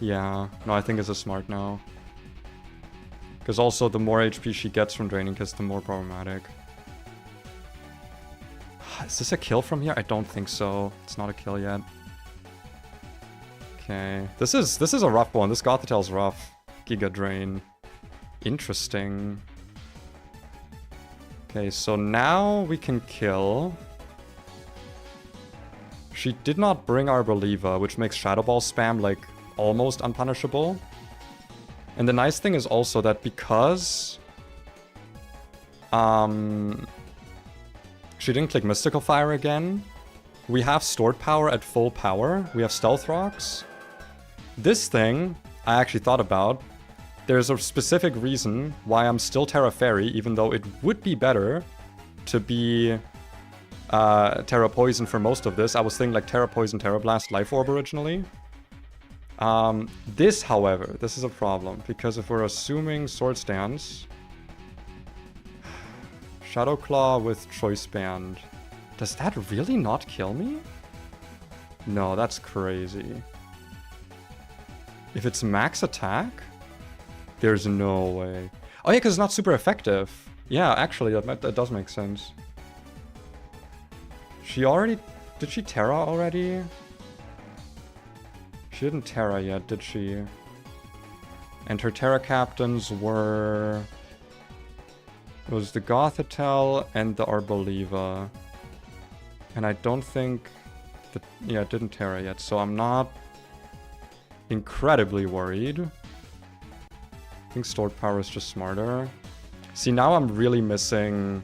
Yeah, no, I think this is smart now. Because also the more HP she gets from Draining Kiss, the more problematic. Is this a kill from here? I don't think so. It's not a kill yet. Okay. This is a rough one. This Gothitel's rough. Giga Drain. Interesting. Okay, so now we can kill. She did not bring Arboliva, which makes Shadow Ball spam, like, almost unpunishable. And the nice thing is also that because... she didn't click Mystical Fire again, we have stored power at full power. We have Stealth Rocks. This thing, I actually thought about. There's a specific reason why I'm still Terra Fairy, even though it would be better to be Terra Poison for most of this. I was thinking like Terra Poison, Terra Blast, Life Orb originally. This, however, this is a problem, because if we're assuming Swords Dance, Shadow Claw with Choice Band, does that really not kill me? No, that's crazy. If it's max attack? There's no way. Oh yeah, because it's not super effective. Yeah, actually, that does make sense. She already... Did she Terra already? She didn't Terra yet, did she? And her Terra captains were... It was the Gothitelle and the Arboliva. And I don't think... that, yeah, it didn't Terra yet, so I'm not incredibly worried. I think stored power is just smarter. See, now I'm really missing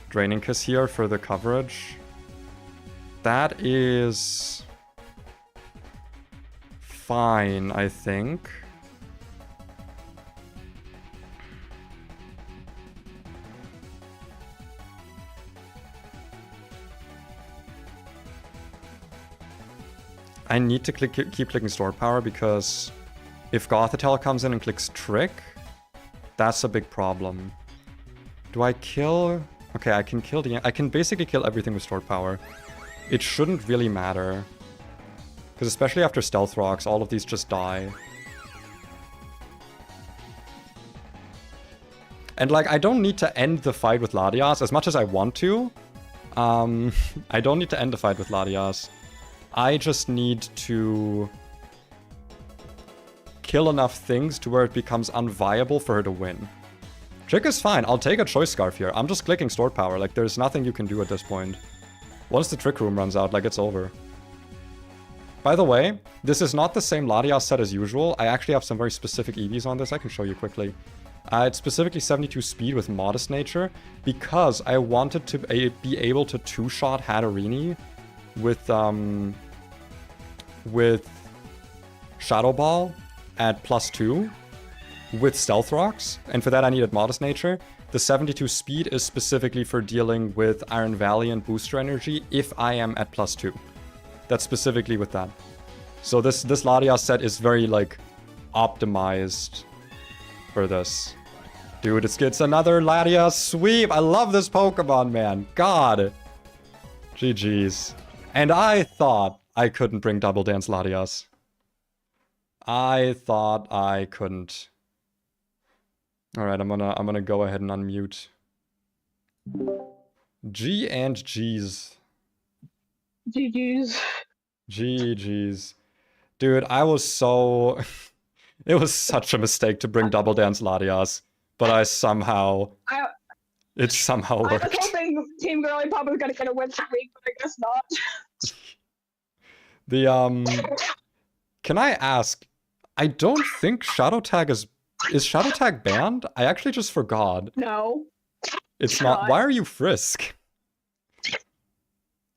Draining Kiss here for the coverage. That is fine, I think. I need to keep clicking stored power because if Gothitelle comes in and clicks Trick, that's a big problem. Do I kill... Okay, I can kill the... I can basically kill everything with stored power. it shouldn't really matter. Because especially after Stealth Rocks, all of these just die. And like, I don't need to end the fight with Latias as much as I want to. I don't need to end the fight with Latias. I just need to kill enough things to where it becomes unviable for her to win. Trick is fine. I'll take a Choice Scarf here. I'm just clicking Stored Power. Like, there's nothing you can do at this point. Once the Trick Room runs out, like, it's over. By the way, this is not the same Latias set as usual. I actually have some very specific EVs on this. I can show you quickly. It's specifically 72 speed with Modest Nature because I wanted to be able to two-shot Hatterini with Shadow Ball at +2 with Stealth Rocks, and for that I needed Modest Nature. The 72 speed is specifically for dealing with Iron Valiant Booster Energy if I am at +2. That's specifically with that. So this Latias set is very, like, optimized for this. Dude, it's another Latias sweep! I love this Pokemon, man! God! GG's. And I thought I couldn't bring Double Dance Latias. I thought I couldn't. Alright, I'm gonna go ahead and unmute. G and G's. GG's. GG's. Dude, I was so... It was such a mistake to bring Double Dance Latias, but it somehow I was worked. hoping Team Girly Pop was gonna get a win this week, but I guess not. Can I ask, I don't think Shadow Tag is Shadow Tag banned? I actually just forgot. No. It's not. Why are you Frisk?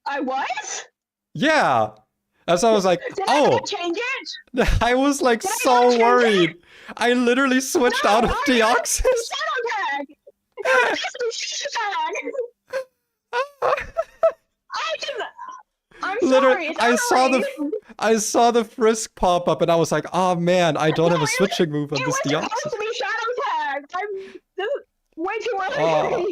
I was? Yeah. As I was like, Did I not change it? I was like so worried. I literally switched out of Deoxys. Shadow Tag! It was Shadow Tag! I'm Literally, sorry. I saw the Frisk pop up and I was like, oh man, I don't have a switching move on this Deoxys. It was supposed to be Shadow Tag! This is way too early. Oh.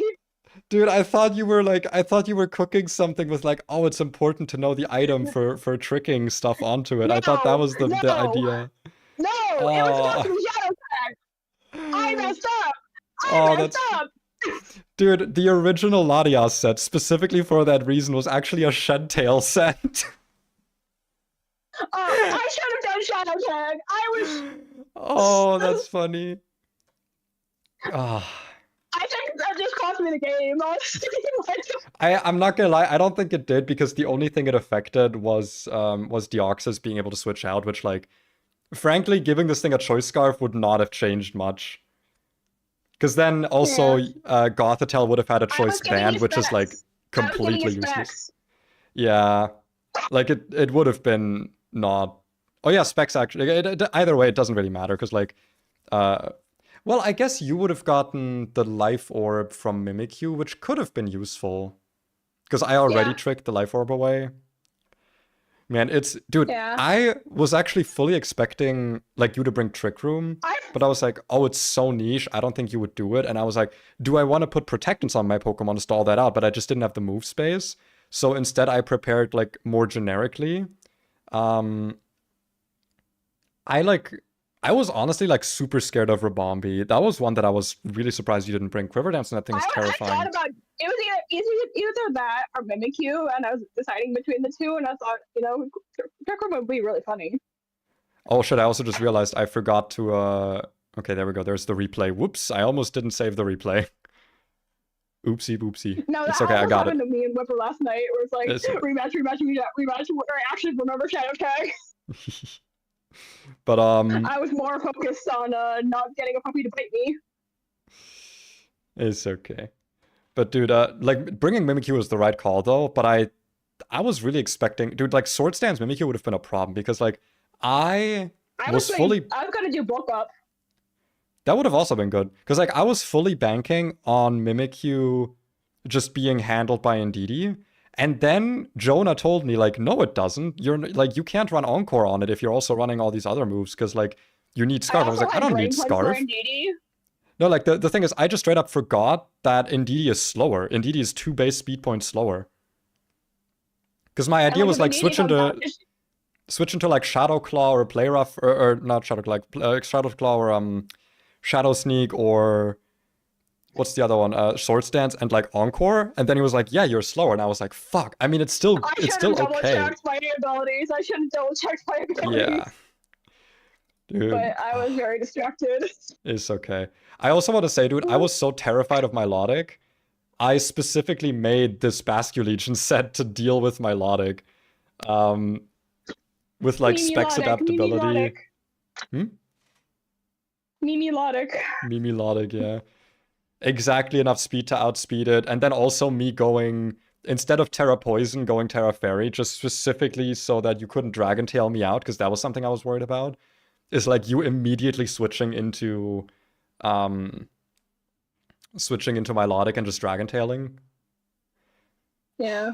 Dude, I thought you were cooking something with like, oh, it's important to know the item for tricking stuff onto it. I thought that was the idea. No, it was supposed to be Shadow Tag. I messed up. I messed up. Dude, the original Latias set, specifically for that reason, was actually a Shed-Tail set. I should have done Shadow Tag. Oh, that's funny. Ah. I think that just cost me the game, honestly. I'm not gonna lie, I don't think it did, because the only thing it affected was Deoxys being able to switch out, which, like, frankly, giving this thing a Choice Scarf would not have changed much. Because then also, Gothitelle would have had a Choice Band, which is, like, completely useless. Yeah. Like, it would have been not... Oh yeah, Specs actually... either way, it doesn't really matter, because, like... well, I guess you would have gotten the Life Orb from Mimikyu, which could have been useful. Because I already tricked the Life Orb away. Man, it's... Dude, I was actually fully expecting, like, you to bring Trick Room. But I was like, oh, it's so niche, I don't think you would do it. And I was like, do I want to put Protectance on my Pokemon to stall that out? But I just didn't have the move space. So instead, I prepared, like, more generically. I was honestly, like, super scared of Rabombi. That was one that I was really surprised you didn't bring. Quiver Dance and that thing is terrifying. I thought about... It was either that or Mimikyu, and I was deciding between the two, and I thought, you know, Trick Room would be really funny. Oh shit, I also just realized I forgot to, okay, there we go. There's the replay. Whoops, I almost didn't save the replay. Oopsie boopsie. No, it's okay, I got it. happened to me and Whipper last night, where it's like, rematch, where I actually remember Shadow Tag. But, I was more focused on, not getting a puppy to bite me. It's okay. But dude, like, bringing Mimikyu was the right call, though, but I was really expecting... Dude, like, Sword Stance Mimikyu would have been a problem, because, like, I was gonna do bulk up. That would have also been good, because, like, I was fully banking on Mimikyu just being handled by Indeedee, and then Jonah told me, like, no, it doesn't. You're, like, you can't run Encore on it if you're also running all these other moves, because, like, you need Scarf. I was like, I don't need Scarf. No, like, the thing is, I just straight up forgot that Indeedee is slower. Indeedee is 2 base speed points slower. Because my idea was like switch into like Shadow Claw or Play Rough, or not Shadow Claw, like Shadow Claw or Shadow Sneak, or what's the other one? Sword Stance and like Encore. And then he was like, yeah, you're slower. And I was like, fuck. I mean, it's still okay. I should have double-checked my abilities. I should have double-checked my abilities. Yeah. Dude. But I was very distracted. It's okay. I also want to say, dude, I was so terrified of Milotic. I specifically made this Basculegion set to deal with Milotic. With like specs adaptability. Mimilotic, yeah. Exactly enough speed to outspeed it. And then also me going, instead of Terra Poison, going Terra Fairy, just specifically so that you couldn't Dragon Tail me out, because that was something I was worried about. Is like you immediately switching into Milotic and just Dragon Tailing. Yeah.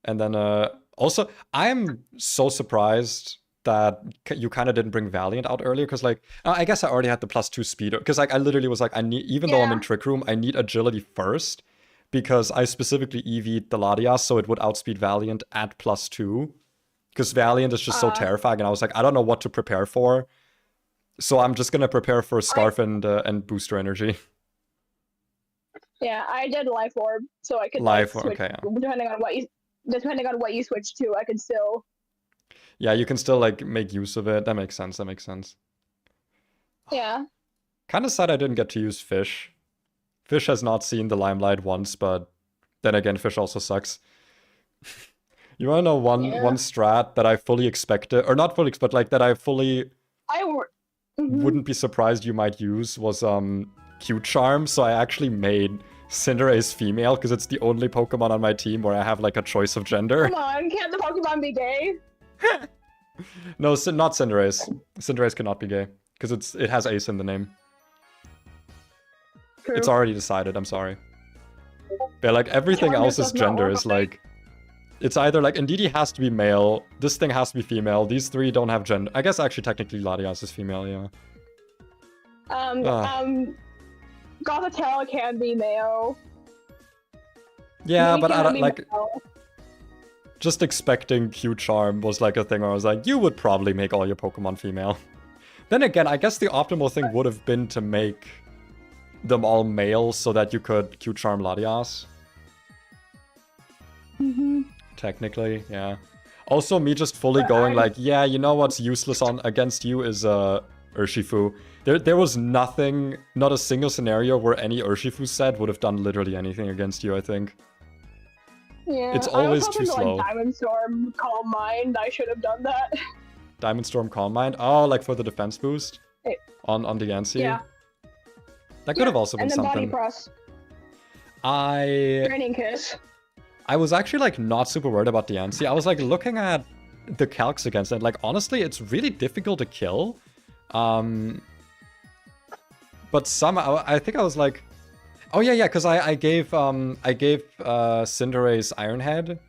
And then also, I'm so surprised that you kind of didn't bring Valiant out earlier, because like I guess I already had the +2 speed, because like I literally was like, I need, even though I'm in Trick Room, I need agility first, because I specifically EV'd the Latias so it would outspeed Valiant at +2, because Valiant is just so terrifying, and I was like, I don't know what to prepare for, so I'm just gonna prepare for Scarf and Booster Energy. Yeah, I did Life Orb, so I could Life Orb, okay, yeah. Depending on what you switch to, I can still. Yeah, you can still like make use of it. That makes sense. Yeah. Kind of sad I didn't get to use Fish. Fish has not seen the limelight once, but then again, Fish also sucks. You wanna know one strat that I fully expected, or not fully expect, like that I fully wouldn't be surprised you might use was Q-Charm. So I actually made Cinderace female because it's the only Pokemon on my team where I have like a choice of gender. Come on, can't the Pokemon be gay? No, not Cinderace. Cinderace cannot be gay because it has Ace in the name. True. It's already decided. I'm sorry. But like everything else's gender is like, it's either like Indeedee has to be male, this thing has to be female. These three don't have gender. I guess actually technically Latias is female, yeah. Gothitelle can be male. Yeah, but I don't like. Just expecting Q-Charm was like a thing where I was like, you would probably make all your Pokemon female. Then again, I guess the optimal thing would have been to make them all male so that you could Q-Charm Latias. Technically, yeah. Also, me just fully going like, yeah, you know what's useless against you is Urshifu. There was nothing, not a single scenario where any Urshifu set would have done literally anything against you, I think. Yeah, it's always too slow. Like Diamond Storm, Calm Mind, I should have done that. Diamond Storm, Calm Mind? Oh, like for the defense boost? On the Yancy? Yeah. That could have also been something. And then Body Press. Training Kiss. I was actually like not super worried about the Yancy. I was like looking at the calcs against it. Like honestly, it's really difficult to kill. But somehow, I think I was like, oh yeah, because I gave Cinderace Iron Head,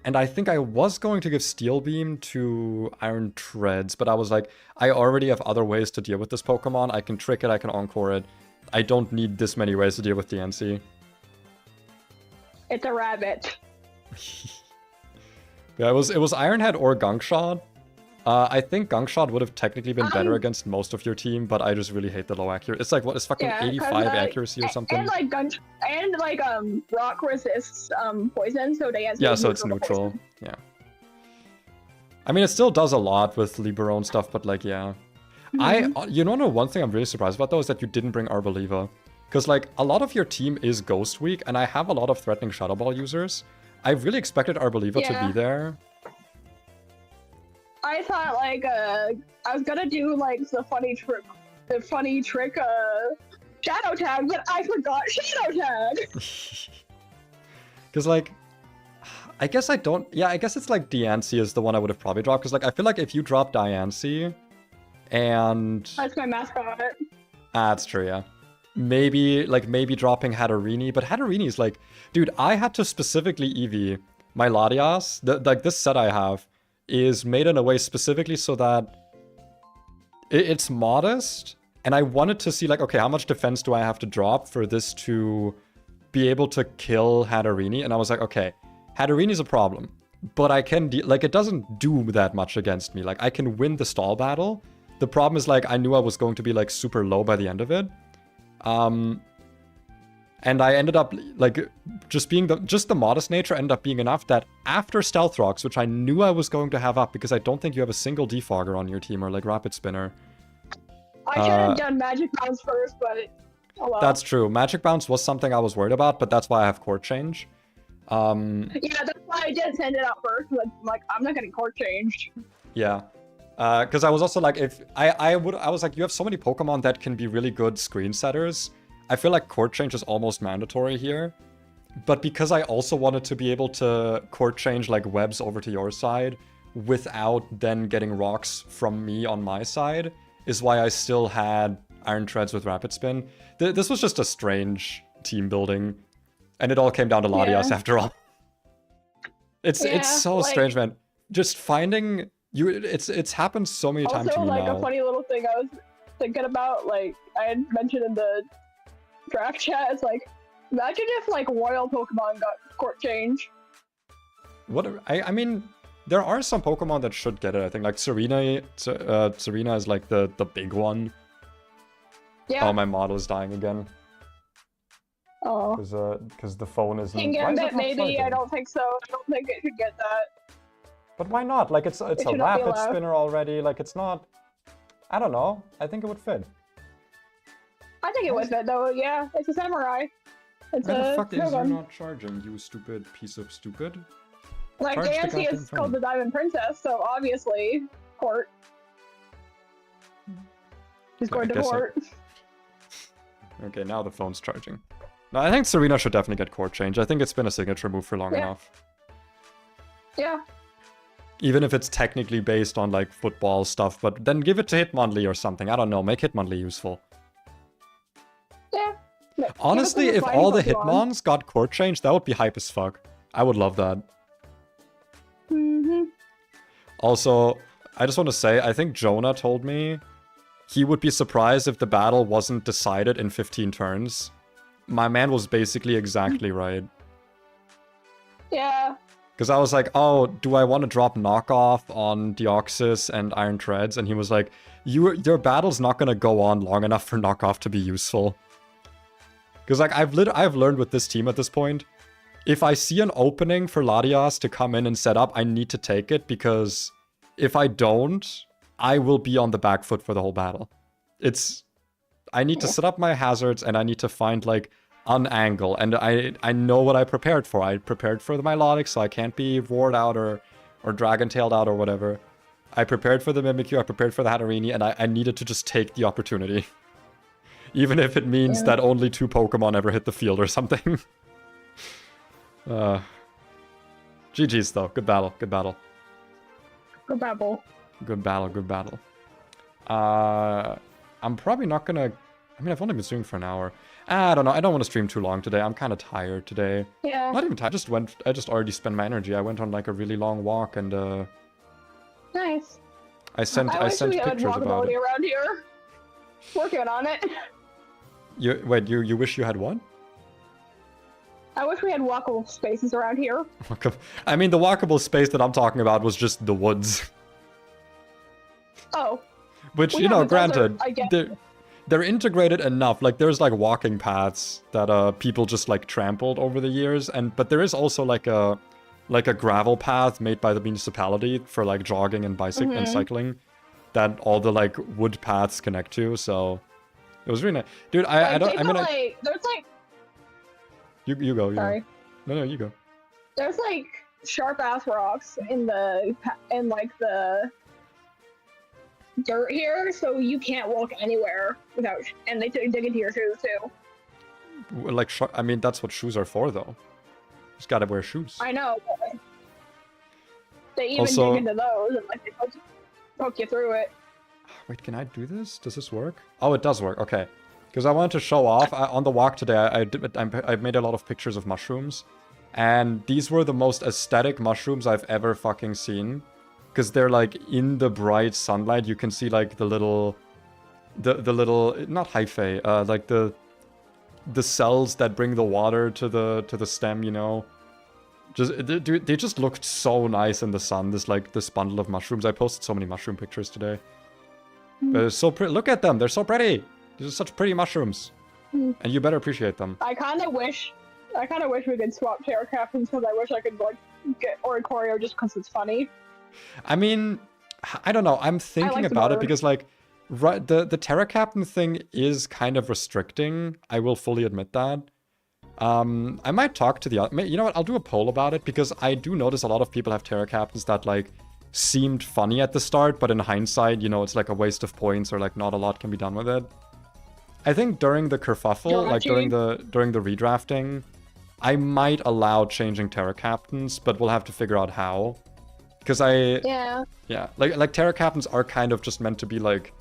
and I think I was going to give Steel Beam to Iron Treads, but I was like, I already have other ways to deal with this Pokemon. I can trick it, I can Encore it. I don't need this many ways to deal with the NC. It's a rabbit. Yeah, it was Iron Head or Gunk Shot. I think Gunk Shot would have technically been better against most of your team, but I just really hate the low accuracy. It's like, what, it's fucking 85 accuracy or something? And like rock resists poison, so they yeah, so it's neutral. Poison. Yeah. I mean, it still does a lot with Liberone stuff, but like, yeah. You know, one thing I'm really surprised about though is that you didn't bring Arboliva. Because like, a lot of your team is Ghost Weak, and I have a lot of threatening Shadow Ball users. I really expected Arboliva to be there. I thought like I was gonna do like the funny trick Shadow Tag, but I forgot Shadow Tag. Because like, I guess I don't. Yeah, I guess it's like Diancie is the one I would have probably dropped. Because like, I feel like if you drop Diancie, and that's my mascot. That's true. Yeah, maybe dropping Hatterene, but Hatterene is like, dude, I had to specifically EV my Latias. Like this set I have is made in a way specifically so that it's modest, and I wanted to see like, okay, how much defense do I have to drop for this to be able to kill Hatterene? And I was like, okay, Hatterene is a problem. but I can, like, it doesn't do that much against me. Like, I can win the stall battle. The problem is, like, I knew I was going to be, like, super low by the end of it. And I ended up, like, just the modest nature ended up being enough that after Stealth Rocks, which I knew I was going to have up, because I don't think you have a single defogger on your team, or, like, Rapid Spinner. I should have done Magic Bounce first, but oh well. That's true. Magic Bounce was something I was worried about, but that's why I have Court Change. Yeah, that's why I did send it out first. Like, I'm not getting Court Changed. Yeah. Because I was also like, if I was like, you have so many Pokemon that can be really good screen setters. I feel like Court Change is almost mandatory here. But because I also wanted to be able to Court Change, like, webs over to your side without then getting rocks from me on my side, is why I still had Iron Treads with Rapid Spin. This was just a strange team building. And it all came down to Latias after all. It's so like, strange, man. Just finding you, it's happened so many times to me like, now. a funny little thing I was thinking about, like, I had mentioned in the draft chat, it's like, imagine if, like, Royal Pokemon got Court Change. I mean, there are some Pokemon that should get it, I think. Like, Serena is, like, the big one. Yeah. Oh, my model is dying again. Oh. Because the phone isn't... Kingambit, maybe? I don't think so. I don't think it should get that. But why not? Like, it's a Rapid Spinner already. Like, it's not... I don't know. I think it would fit. I think it would fit, though. Yeah, it's a samurai. It's Why the fuck is you not charging, you stupid piece of stupid? Like, Nancy is called the Diamond Princess, so obviously, Court. She's going to Court. Okay, now the phone's charging. No, I think Serena should definitely get Court Change. I think it's been a signature move for long enough. Yeah. Even if it's technically based on, like, football stuff, but then give it to Hitmonlee or something. I don't know, make Hitmonlee useful. Yeah. Honestly, if all the Hitmons got Court Change, that would be hype as fuck. I would love that. Also, I just want to say, I think Jonah told me he would be surprised if the battle wasn't decided in 15 turns. My man was basically exactly right. Yeah. Because I was like, oh, do I want to drop knockoff on Deoxys and Iron Treads? And he was like, your battle's not going to go on long enough for knockoff to be useful. Because, like, I've learned with this team at this point, if I see an opening for Latias to come in and set up, I need to take it, because if I don't, I will be on the back foot for the whole battle. I need to set up my hazards, and I need to find, like, an angle. And I know what I prepared for. I prepared for the Milotic, so I can't be Ward out or Dragon-tailed out or whatever. I prepared for the Mimikyu, I prepared for the Hatterini, and I needed to just take the opportunity. Even if it means that only 2 Pokemon ever hit the field or something. GG's though. Good battle. Good battle. Good battle. Good battle. Good battle. I'm probably not gonna... I mean, I've only been streaming for an hour. I don't know. I don't want to stream too long today. I'm kind of tired today. Yeah. Not even tired. I just already spent my energy. I went on, like, a really long walk and Nice. I sent pictures about it. Around here. Working on it. You wish you had what? I wish we had walkable spaces around here. I mean, the walkable space that I'm talking about was just the woods. Oh. Which, you know, granted, they're integrated enough. Like, there's, like, walking paths that people just, like, trampled over the years, but there is also, like a gravel path made by the municipality for, like, jogging and bicycling and cycling that all the, like, wood paths connect to. So it was really nice, dude. I don't. I mean, there's like. You go. Sorry. No, you go. There's, like, sharp ass rocks in like the dirt here, so you can't walk anywhere without. And they dig into your shoes too. Like, I mean, that's what shoes are for, though. You just gotta wear shoes. I know. But they even dig into those and, like, they poke you through it. Wait, can I do this? Does this work? Oh, it does work. Okay. Because I wanted to show off. On the walk today, I made a lot of pictures of mushrooms. And these were the most aesthetic mushrooms I've ever fucking seen. Because they're, like, in the bright sunlight. You can see, like, the little... Not hyphae. Like, the cells that bring the water to the stem, you know? They just looked so nice in the sun. This bundle of mushrooms. I posted so many mushroom pictures today. They're so pretty. Look at them. They're so pretty. These are such pretty mushrooms. And you better appreciate them. I kind of wish we could swap Terra Captains because I wish I could like get Oricorio just because it's funny. I mean, I don't know. I'm thinking about it because like, right, the Terra Captain thing is kind of restricting. I will fully admit that. I might talk to the other. You know what? I'll do a poll about it because I do notice a lot of people have Terra Captains that like seemed funny at the start, but in hindsight, you know, it's like a waste of points or like not a lot can be done with it. I think during the kerfuffle, like during the redrafting, I might allow changing Terra Captains, but we'll have to figure out how. Because yeah, like Terra Captains are kind of just meant to be like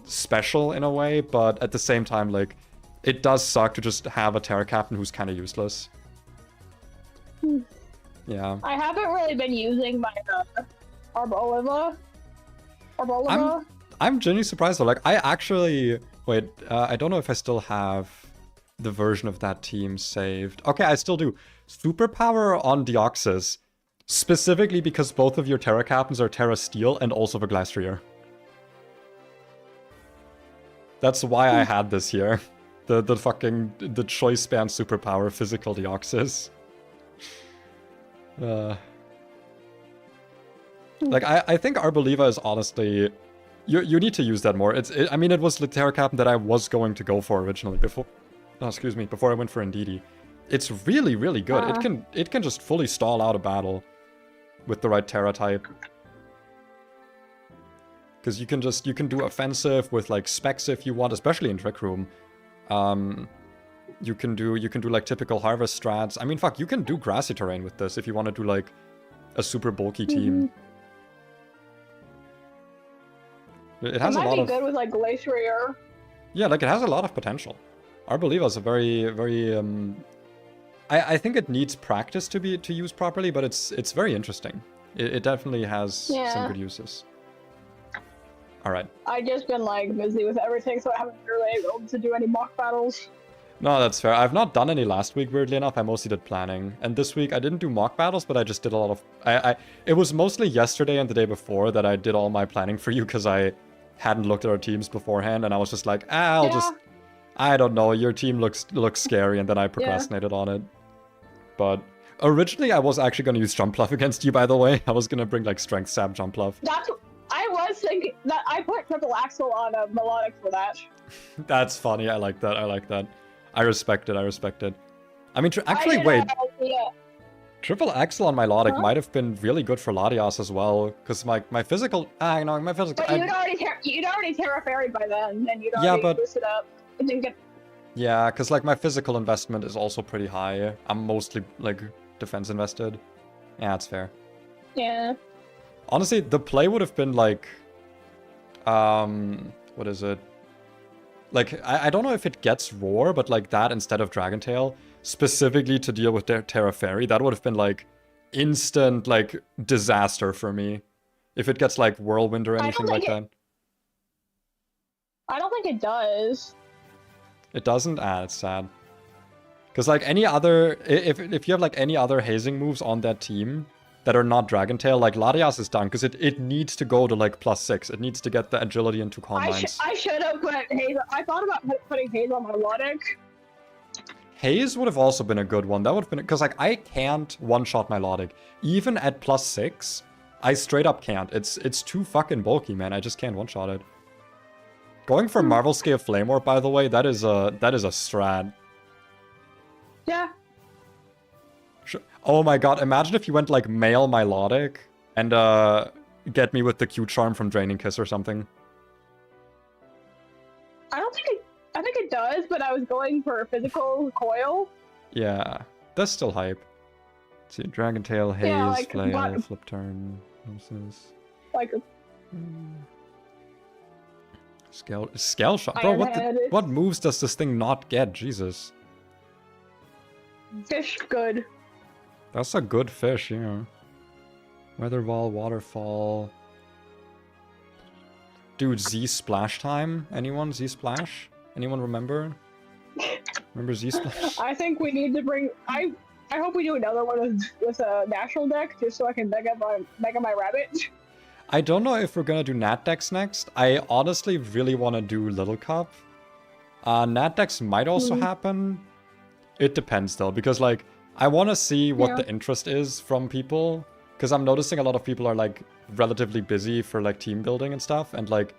special in a way, but at the same time, like it does suck to just have a Terra Captain who's kind of useless. Yeah. I haven't really been using my Arboliva. I'm genuinely surprised though. Like I actually wait. I don't know if I still have the version of that team saved. Okay, I still do. Superpower on Deoxys, specifically because both of your Terra Captains are Terra Steel and also the Glastrier. That's why I had this here. The choice span superpower physical Deoxys. Like I think Arboliva is honestly, you need to use that more. I mean, it was the Terra Captain that I was going to go for originally before I went for Ndidi. It's really, really good. It can just fully stall out a battle with the right Terra type. Because you can do offensive with like specs if you want, especially in Trick Room. You can do like typical harvest strats. I mean, fuck, you can do grassy terrain with this if you want to do like a super bulky team. It has a lot of... might be good with like Glacier. Yeah, like it has a lot of potential. Arboliva is a very, very I think it needs practice to use properly, but it's very interesting. It definitely has some good uses. Alright. I've just been like busy with everything, so I haven't really been able to do any mock battles. No, that's fair. I've not done any last week, weirdly enough. I mostly did planning. And this week, I didn't do mock battles, but I just did a lot of... It was mostly yesterday and the day before that I did all my planning for you, because I hadn't looked at our teams beforehand, and I was just like, I don't know, your team looks scary, and then I procrastinated on it. But originally, I was actually going to use Jump Bluff against you, by the way. I was going to bring, like, Strength Stab Jump Bluff. I was thinking that I put Triple Axle on a Melodic for that. That's funny. I like that. I respect it. I mean, actually, wait. Triple Axle on my Melodic might have been really good for Latias as well, because my physical... my physical... But you'd already Terra Fairy'd by then, and you'd already boosted up. It didn't get... Yeah, because like my physical investment is also pretty high. I'm mostly like defense invested. Yeah, that's fair. Yeah. Honestly, the play would have been like... what is it? Like, I don't know if it gets Roar, but like that instead of Dragon Tail, specifically to deal with their Terra Fairy, that would have been like instant like disaster for me. If it gets like Whirlwind or anything like that. I don't think it does. It doesn't? It's sad. Because like any other, if you have like any other hazing moves on that team that are not Dragon Tail, like Latias is done, because it needs to go to like +6. It needs to get the agility into Calm Minds. I should have put Haze. I thought about putting Haze on my Melodic. Haze would have also been a good one. That would have been, because like I can't one-shot my Melodic. Even at +6, I straight up can't. It's too fucking bulky, man. I just can't one-shot it. Going for Marvel Scale Flame Orb, by the way, that is a strat. Yeah. Sure. Oh my god, imagine if you went like male Melodic and get me with the Q Charm from Draining Kiss or something. I think it does, but I was going for a physical coil. Yeah, that's still hype. Let's see, Dragon Tail, Haze, Flail, Flip Turn, Gnosis. Like a... Scale Shot? Bro, what moves does this thing not get? Jesus. Fish good. That's a good fish, yeah. Weather Ball, Waterfall. Dude, Z Splash time? Anyone? Z Splash? Anyone remember? Remember Z Splash? I think we need to bring... I I hope we do another one with a natural deck, just so I can mega my rabbit. I don't know if we're gonna do Nat decks next. I honestly really want to do Little Cup. Nat decks might also happen. It depends though, because like I want to see what the interest is from people, because I'm noticing a lot of people are like relatively busy for like team building and stuff, and like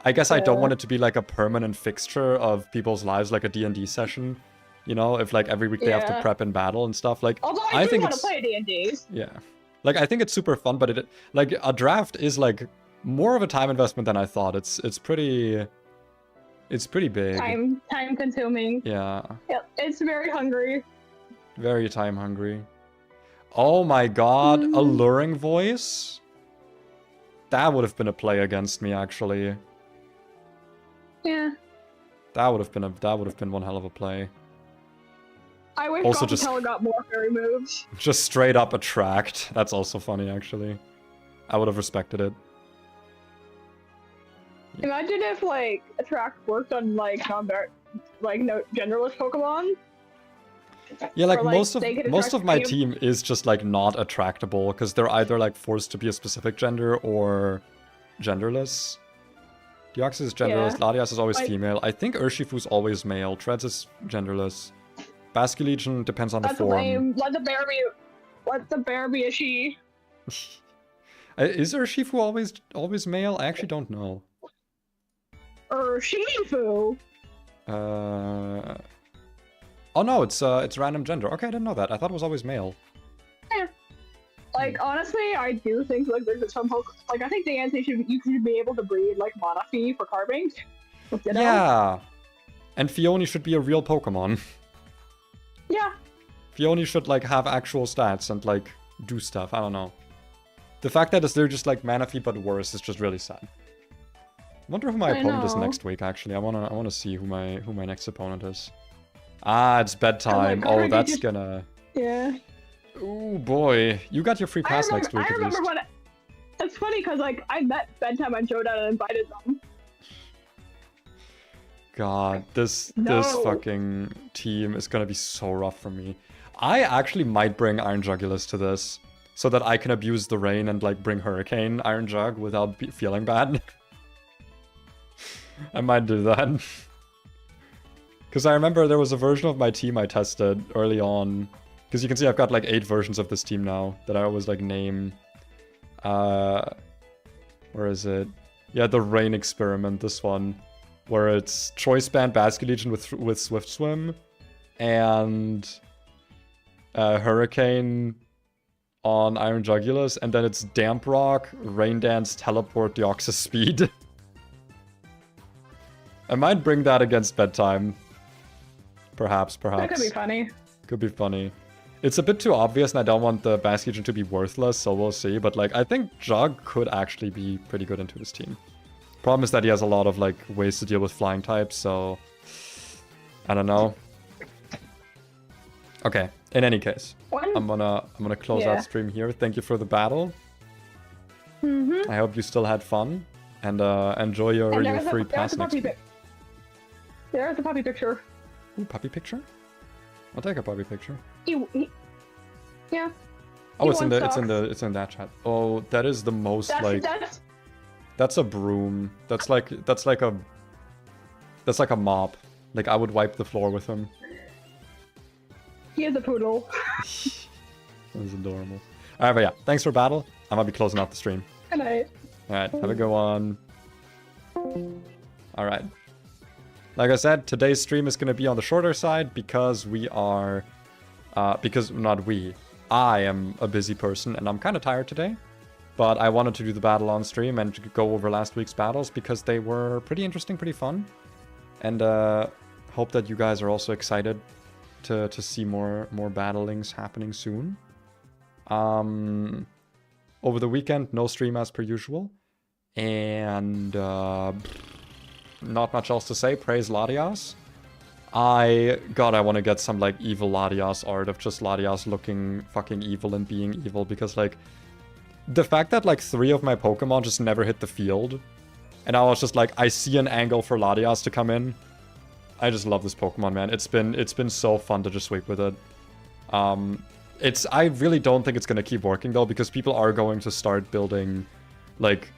I guess I don't want it to be like a permanent fixture of people's lives, like a D&D session. You know, if like every week they have to prep and battle and stuff. Like, although I do want to play D&D. Yeah. Like, I think it's super fun, but it like a draft is like more of a time investment than I thought. It's pretty big. Time consuming. Yeah. It's very hungry. Very time hungry. Oh my god, alluring voice? That would have been a play against me, actually. Yeah. That would have been one hell of a play. I wish Also Teller got more fairy moves. Just straight up attract. That's also funny, actually. I would have respected it. Imagine if like attract worked on like no genderless Pokemon. Yeah, like, or, most of my team is just like not attractable because they're either like forced to be a specific gender or genderless. Deoxys is genderless. Latias is always female. I think Urshifu's always male. Treads is genderless. Basculegion depends on the form. Lame. Let the bear be a she. Is Urshifu always male? I actually don't know. Urshifu. Oh no, it's random gender. Okay, I didn't know that. I thought it was always male. Yeah. Like, honestly, I do think like there's some like I think the answer you should be able to breed like Monafee for carving. Yeah. And Fione should be a real Pokemon. Yeah. Fione should like have actual stats and like do stuff. I don't know. The fact that they're just like Manaphy but worse is just really sad. I wonder who my opponent is next week. Actually, I wanna see who my next opponent is. Ah, it's bedtime. Oh, that's gonna. Yeah. Oh boy, you got your free pass next week. I remember when. It's funny because like I met Bedtime on Showdown and invited them. God, this fucking team is gonna be so rough for me. I actually might bring Iron Jugulus to this, so that I can abuse the rain and like bring Hurricane Iron Jug without feeling bad. I might do that. Because I remember there was a version of my team I tested early on. Because you can see I've got like 8 versions of this team now that I always like name. Where is it? Yeah, the Rain Experiment, this one. Where it's Choice Band Basculegion with Swift Swim. And Hurricane on Iron Jugulus. And then it's Damp Rock, Rain Dance, Teleport, Deoxys Speed. I might bring that against Bedtime. Perhaps. That could be funny. Could be funny. It's a bit too obvious and I don't want the Basculegion to be worthless, so we'll see. But like, I think Jug could actually be pretty good into this team. Problem is that he has a lot of like ways to deal with flying types, so I don't know. Okay, in any case, I'm gonna close out stream here. Thank you for the battle. I hope you still had fun and enjoy your free pass next week. There's a puppy picture. Ooh, puppy picture? I'll take a puppy picture. Yeah. Oh, it's in that chat. Oh, that is the most that's a broom. That's like a mop. Like I would wipe the floor with him. He is a poodle. That was adorable. Alright, but yeah, thanks for battle. I'm gonna be closing out the stream. Good night. Alright, have a good one. Alright. Like I said, today's stream is going to be on the shorter side because we are... I am a busy person and I'm kind of tired today. But I wanted to do the battle on stream and go over last week's battles because they were pretty interesting, pretty fun. And hope that you guys are also excited to see more battlings happening soon. Over the weekend, no stream as per usual. And... not much else to say. Praise Latias. I want to get some like evil Latias art of just Latias looking fucking evil and being evil, because like the fact that like 3 of my Pokemon just never hit the field and I was just like, I see an angle for Latias to come in. I just love this Pokemon, man. It's been so fun to just sweep with it. I really don't think it's gonna keep working though, because people are going to start building like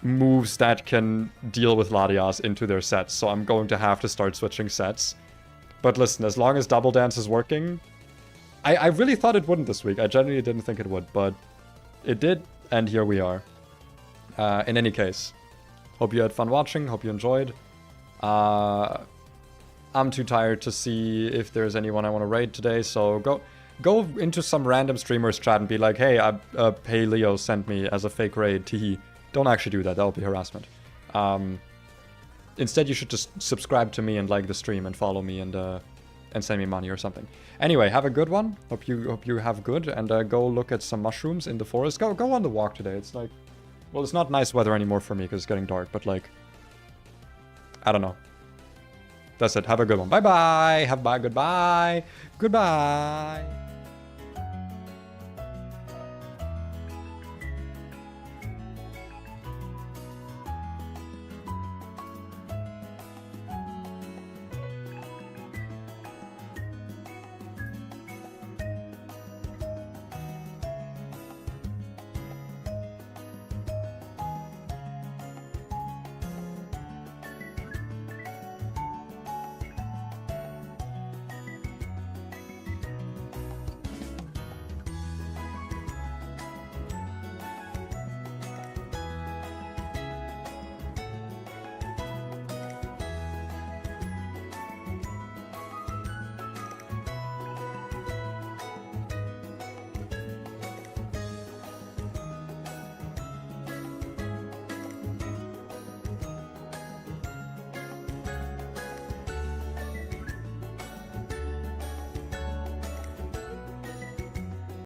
moves that can deal with Latias into their sets. So I'm going to have to start switching sets. But listen, as long as Double Dance is working, I really thought it wouldn't this week. I genuinely didn't think it would, but it did, and here we are. In any case, hope you had fun watching, hope you enjoyed. I'm too tired to see if there's anyone I want to raid today, so go into some random streamer's chat and be like, hey, Leo sent me as a fake raid, teehee. Don't actually do that, that'll be harassment. Instead, you should just subscribe to me and like the stream and follow me and send me money or something. Anyway, have a good one. Hope you have good, and go look at some mushrooms in the forest. Go on the walk today. It's like, well, it's not nice weather anymore for me because it's getting dark, but like, I don't know. That's it. Have a good one. Bye bye. Goodbye. Goodbye.